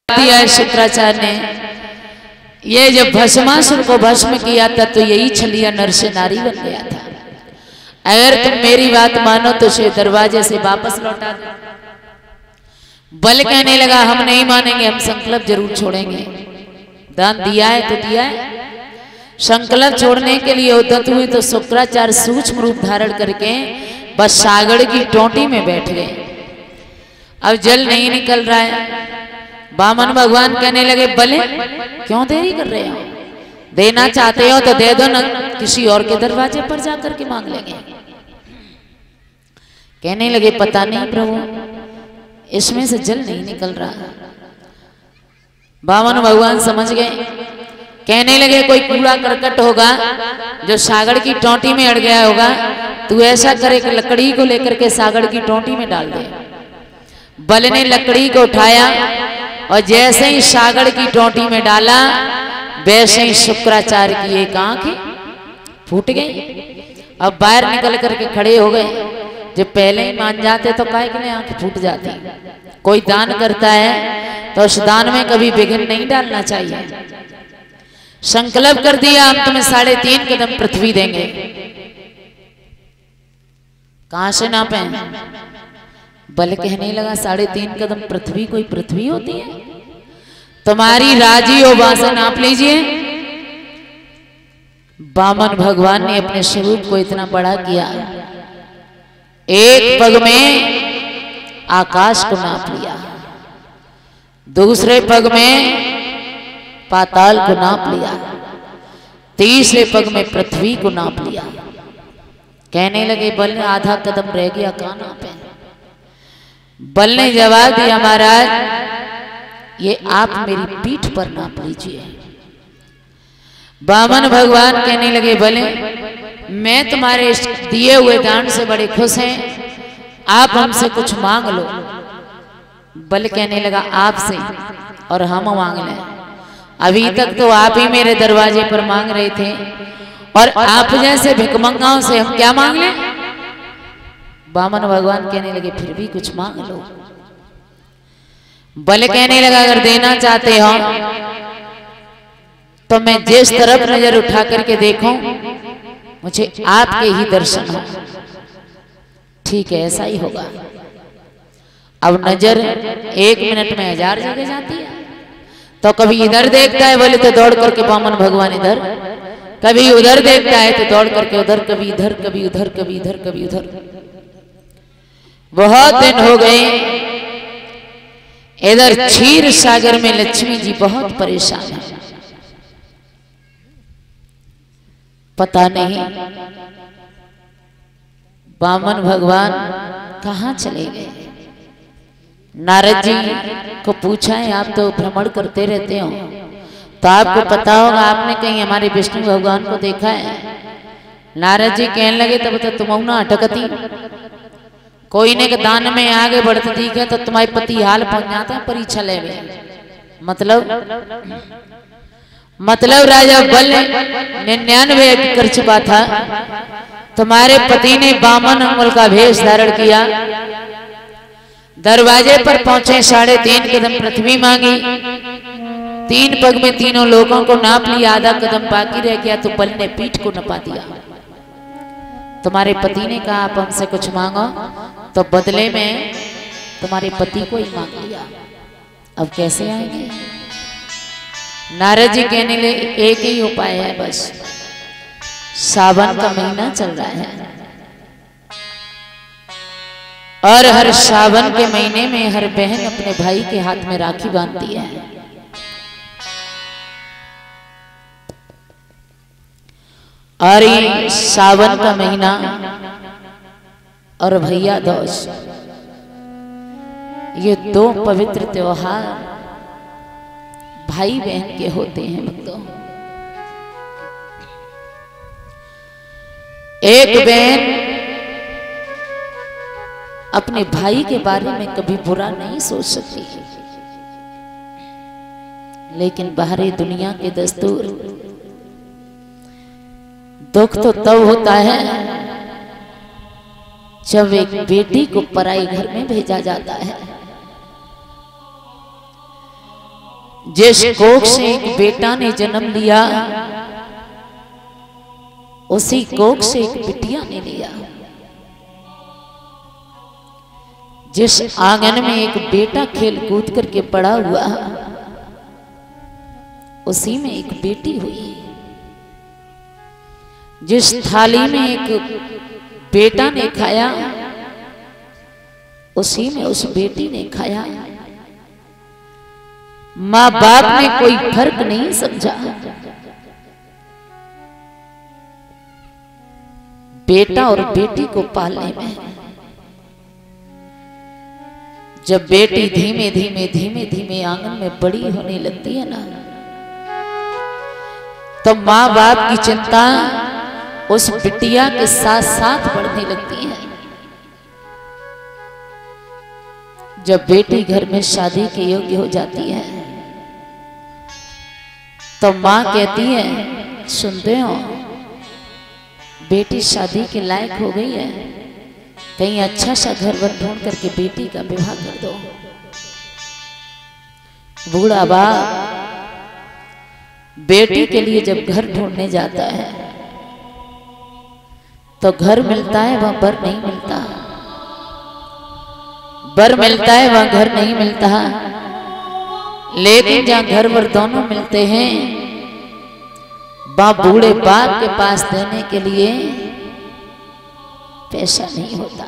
दिया है शुक्राचार्य ने। ये जब भस्मासुर को भस्म किया था तो यही छलिया नर से नारी बन गया था। अगर तुम मेरी बात मानो तो उसे दरवाजे से वापस लौटा दो। बल कहने लगा हम नहीं मानेंगे, हम संकल्प जरूर छोड़ेंगे। दान दिया है तो दिया है। संकल्प छोड़ने के लिए उद्यत हुए तो शुक्राचार्य सूक्ष्म रूप धारण करके बस सागर की टोंटी में बैठ गए। अब जल नहीं निकल रहा है। वामन भगवान कहने लगे बले क्यों देरी कर रहे हो? देना चाहते हो तो दे दो, न किसी और के दरवाजे पर जाकर के मांग लेंगे। कहने लगे पता नहीं प्रभु, इसमें से जल नहीं निकल रहा। वामन भगवान समझ गए। कहने लगे कोई कूड़ा करकट होगा जो सागर की टोंटी में अड़ गया होगा। तू ऐसा करे कि लकड़ी को लेकर के सागर की टोंटी में डाल दे। बल ने लकड़ी को उठाया और जैसे ही सागर की टोंटी में डाला वैसे ही शुक्राचार्य की एक आंख फूट गई। अब बाहर निकल करके खड़े हो गए। जब पहले ही मान जाते तो काहे के लिए आंख फूट जाती। कोई दान करता है तो उस दान में कभी विघ्न नहीं डालना चाहिए। संकल्प कर दिया हम तुम्हें 3.5 कदम पृथ्वी देंगे। कहां से नापे? बल कहने लगा 3.5 कदम पृथ्वी कोई पृथ्वी होती है? तुम्हारी राजी हो बासे नाप लीजिए। वामन भगवान ने अपने स्वरूप को इतना बड़ा किया, एक पग में आकाश को नाप लिया, दूसरे पग में पाताल को नाप लिया, तीसरे पग में पृथ्वी को नाप लिया। कहने लगे बल ने आधा कदम रह गया, कहाँ नापे? बल ने जवाब दिया, महाराज ये आप मेरी पीठ पर नाप लीजिए। वामन भगवान कहने लगे, भले मैं तुम्हारे दिए हुए दान से बड़े खुश हैं, आप हमसे कुछ मांग लो। बल कहने लगा, आपसे और हम मांग लें? अभी तक तो आप ही मेरे दरवाजे पर मांग रहे थे, और आप जैसे भिखमंगाओं से हम क्या मांग लें? वामन भगवान कहने लगे, फिर भी कुछ मांग लो। बल कहने लगा, अगर देना चाहते हो तो मैं जिस तरफ नजर उठा करके देखूं मुझे आपके ही दर्शन हो। ठीक है, ऐसा ही होगा। अब नजर 1 मिनट में 1000 जगह जाती है, तो कभी इधर देखता है बोले तो दौड़ करके वामन भगवान इधर, कभी उधर देखता है तो दौड़ करके उधर, कभी इधर, कभी उधर, कभी इधर, कभी उधर। बहुत दिन हो गए। इधर क्षीर सागर में लक्ष्मी जी बहुत परेशान है। पता नहीं वामन भगवान कहाँ चले गए। नारद जी को पूछा है, आप तो भ्रमण करते रहते हो तो आपको पता होगा, आपने कहीं हमारे विष्णु भगवान को देखा है? नारद जी कहने लगे, तब तो तुम ना अटकती, कोई ने दान में आगे बढ़ते दिखे तो तुम्हारे पति हाल पहुंच जाता है परीक्षा ले में। मतलब राजा बल 99 कर चुका था, तुम्हारे पति ने वामन अंगुल का भेष धारण किया, दरवाजे पर पहुंचे, 3.5 कदम पृथ्वी मांगी, 3 पग में तीनों लोगों को नाप लिया, आधा कदम बाकी रह गया तो बल ने पीठ को नपा दिया। तुम्हारे पति ने कहा आप हमसे कुछ मांगो, तो बदले में तुम्हारे पति को ही मांग लिया। अब कैसे आएंगे? नारद जी कहने लगे, एक ही उपाय है बस, सावन का महीना चल रहा है और हर सावन के महीने में हर बहन अपने भाई के हाथ में राखी बांधती है। और ये सावन का महीना और भैया दूज, ये 2 पवित्र त्योहार भाई बहन के होते हैं भक्तों। एक बहन अपने भाई के बारे में कभी बुरा नहीं सोच सकती, लेकिन बाहरी दुनिया के दस्तूर दुख तो तब होता है जब एक बेटी को पराई घर में भेजा जाता है। जिस कोख से एक बेटा ने जन्म लिया, उसी कोख से एक बिटिया ने लिया। जिस आंगन में एक बेटा खेल कूद करके पड़ा हुआ, उसी में एक बेटी हुई। जिस थाली में एक बेटा ने खाया, उसी में उस बेटी ने खाया। माँ बाप ने कोई फर्क नहीं समझा। बेटा और बेटी को पालने में जब बेटी धीमे धीमे धीमे धीमे आंगन में बड़ी होने लगती है ना, तो माँ बाप की चिंता उस बिटिया के साथ साथ बढ़ने लगती है। जब बेटी घर में शादी के योग्य हो जाती है तो माँ कहती है, सुनते हो बेटी शादी के लायक हो गई है, कहीं अच्छा सा घर वर ढूंढ करके बेटी का विवाह कर दो। बूढ़ा बाप बेटी के लिए जब घर ढूंढने जाता है तो घर मिलता है, वहां बर नहीं मिलता। बर मिलता है, वहां घर नहीं मिलता। लेकिन जहां घर वर दोनों मिलते हैं, वहां बूढ़े बाप के पास देने के लिए पैसा नहीं होता।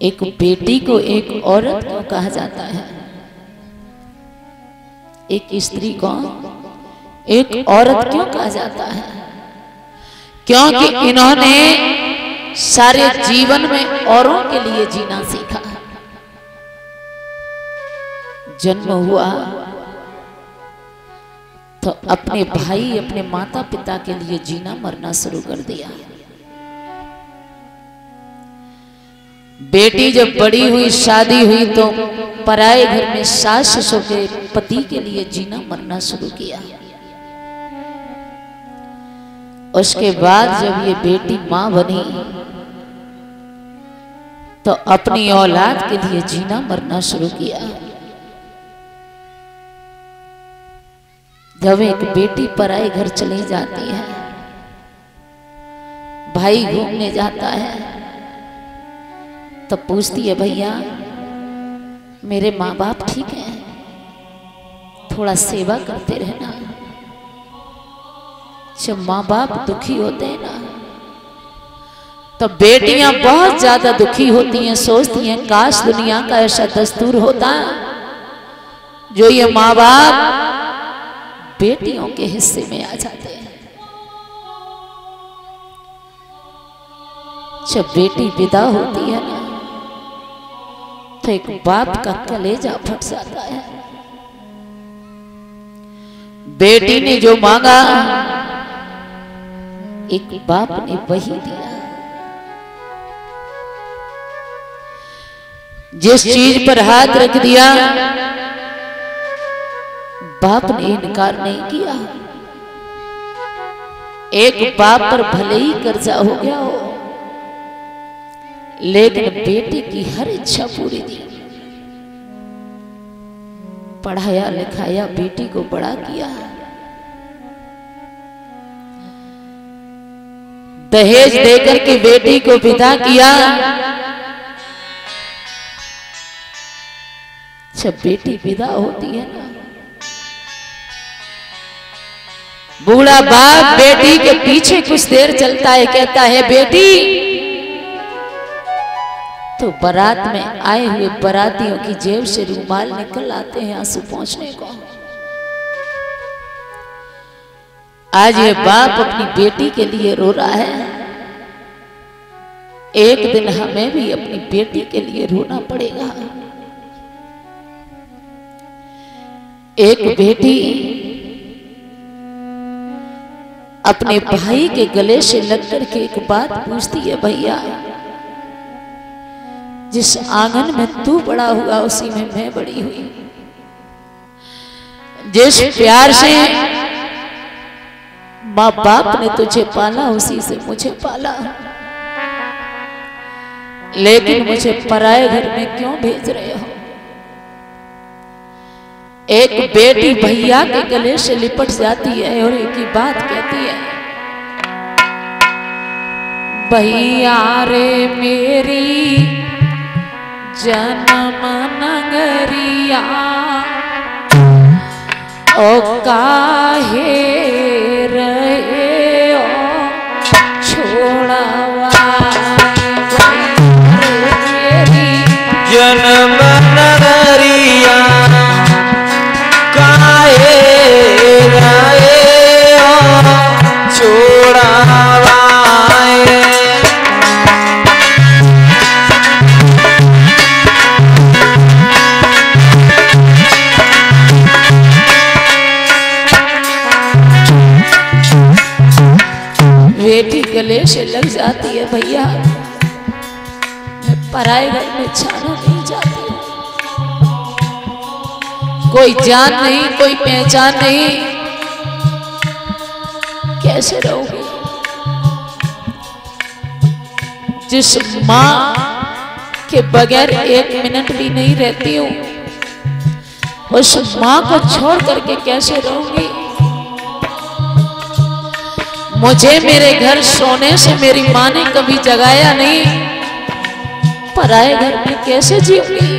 एक बेटी को एक औरत को कहा जाता है, एक स्त्री को एक औरत क्यों कहा जाता है? क्योंकि इन्होंने सारे जीवन में औरों के लिए जीना सीखा। जन्म हुआ तो अपने भाई अपने माता पिता के लिए जीना मरना शुरू कर दिया। बेटी जब बड़ी हुई, शादी हुई, तो पराए घर में सास ससुर के पति के लिए जीना मरना शुरू किया। उसके बाद जब ये बेटी मां बनी तो अपनी औलाद के लिए जीना मरना शुरू किया। जब एक बेटी पराए घर चली जाती है, भाई घूमने जाता है, तो पूछती है भैया मेरे माँ बाप ठीक हैं, थोड़ा सेवा करते रहना। जब माँ बाप दुखी होते हैं ना, तो बेटियां बहुत ज्यादा दुखी होती हैं, सोचती हैं काश दुनिया का ऐसा दस्तूर होता जो ये माँ बाप बेटियों के हिस्से में आ जाते हैं। जब बेटी विदा होती है ना, तो एक बाप का कलेजा फट जाता है। बेटी ने जो मांगा एक बाप ने वही दिया। जिस चीज पर हाथ रख दिया बाप ने इनकार नहीं किया। एक बाप पर भले ही कर्जा हो गया हो, लेकिन बेटी की हर इच्छा पूरी दी। पढ़ाया लिखाया, बेटी को बड़ा किया, दहेज देकर के बेटी को विदा किया। जब बेटी विदा होती है ना, बूढ़ा बाप बेटी के पीछे कुछ देर चलता है, कहता है बेटी। तो बारात में आए हुए बारातियों की जेब से रुमाल निकल आते हैं आंसू पोंछने को। आज ये बाप अपनी बेटी के लिए रो रहा है। एक दिन हमें भी अपनी बेटी के लिए रोना पड़ेगा। एक बेटी अपने भाई के गले से लग करके एक बात पूछती है, भैया जिस आंगन में तू बड़ा हुआ उसी में मैं बड़ी हुई। जिस प्यार से माँ बाप ने तुझे पाला उसी से मुझे पाला, लेकिन मुझे पराए घर में क्यों भेज रहे हो? एक बेटी भैया के गले से लिपट जाती है और एक ही बात कहती है, भैया रे मेरी जन्म नगरिया ओ काहे रहे ओ छोड़वा मेरी जन्म नगरिया काहे रहे ओ छोड़वा। बेटी गले से लग जाती है, भैया मैं पराए घर में जाना नहीं चाहती हूँ। कोई जान नहीं, कोई पहचान नहीं, कैसे रहोगी? जिस माँ के बगैर एक मिनट भी नहीं रहती हूँ, उस माँ को छोड़ करके कैसे रहूंगी? मुझे मेरे घर सोने से मेरी माँ ने कभी जगाया नहीं, पराए घर में कैसे जीऊंगी?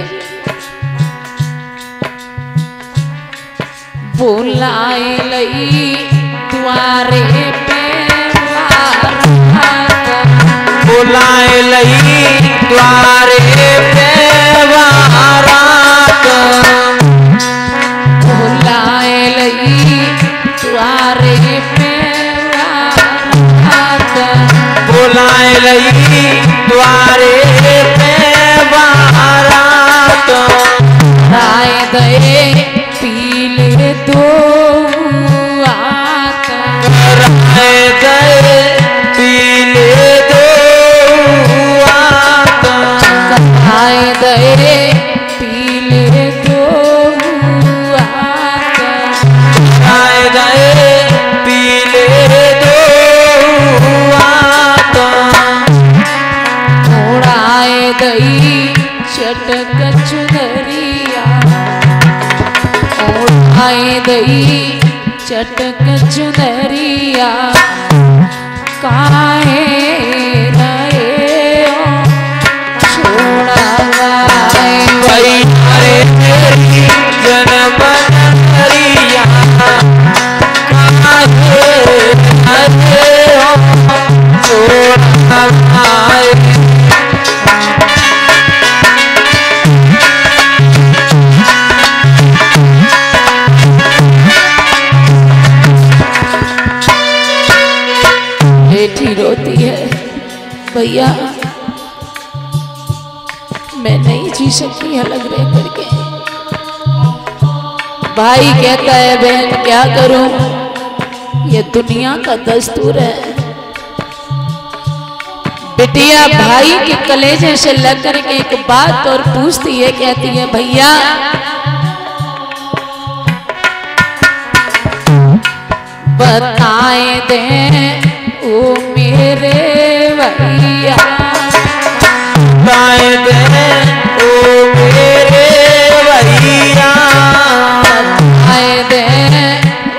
बुलाए लई द्वारे पे बुलाए लई द्वारे पे वारात बुलाए आए रही द्वारे पे बारात आए दे पीले दो आता आए गए पीले दो आता आए दे पीले दो आता आए गए पीले दो आता उड़ाए दई चटक चुनरिया उड़ाए दई चटक चुनरिया काहे रहे हो छोड़ाए वही हरे तेरी जन्म नगरिया काहे हरे हो छोड़ा आए बेटी रोती है भैया मैं नहीं जी सकती अलग रह करके। भाई कहता है बहन क्या करूं ये दुनिया का दस्तूर है। बिटिया भाई के कलेजे से लग करके एक बात और पूछती है कहती है भैया बताए दे ओ मेरे भैया बताए दे ओ मेरे भैया बताए दे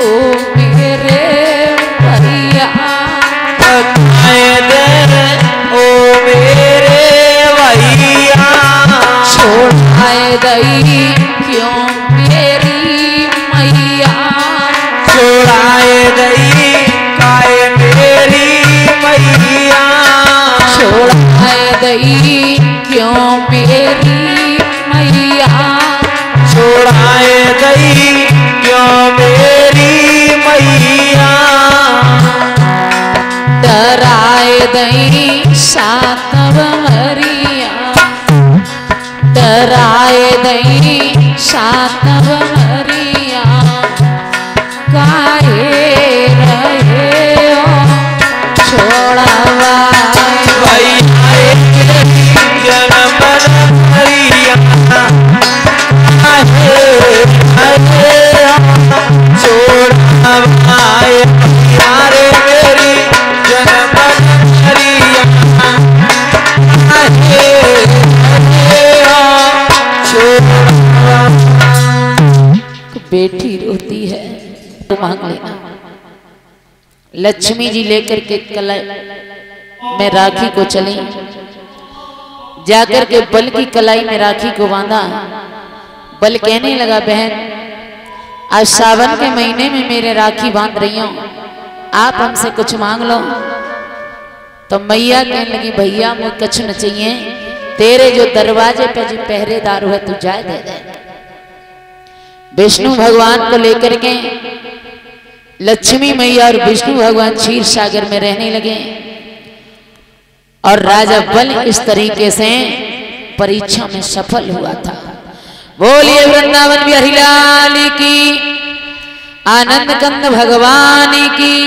ओ मेरे भैया बताए दे ओ मेरे भैया छोड़ाए दई क्यों मेरी मैया छोड़ाए दई काए मेरी मैया छोड़ाए दई क्यों मेरी मैया छोड़ाए दई क्यों मेरी मैया डराए दई सातव हरिया डराए दई सातव हरिया काहे रहे हो छोड़ावाए भाई आए जन्म नगरिया काहे हरे छोड़ा आए यारे मेरी जन्म नगरिया काहे छोड़ा बेटी रोती है तो मांग लेना। लक्ष्मी जी लेकर के कलाई में राखी को चली जाकर के बल की कलाई में राखी को बांधा। बल कहने लगा बहन आज सावन के महीने में मेरे राखी बांध रही हूं आप हमसे कुछ मांग लो। तो मैया कहने लगी भैया मुझे कुछ न चाहिए तेरे जो दरवाजे पे जो पहरेदार हुए तू जाए दे दे। विष्णु भगवान को लेकर के लक्ष्मी मैया और विष्णु भगवान क्षीर सागर में रहने लगे और राजा बल इस तरीके से परीक्षा में सफल हुआ था। बोलिए वृंदावन बिहारी लाल की, आनंद कंद भगवान की।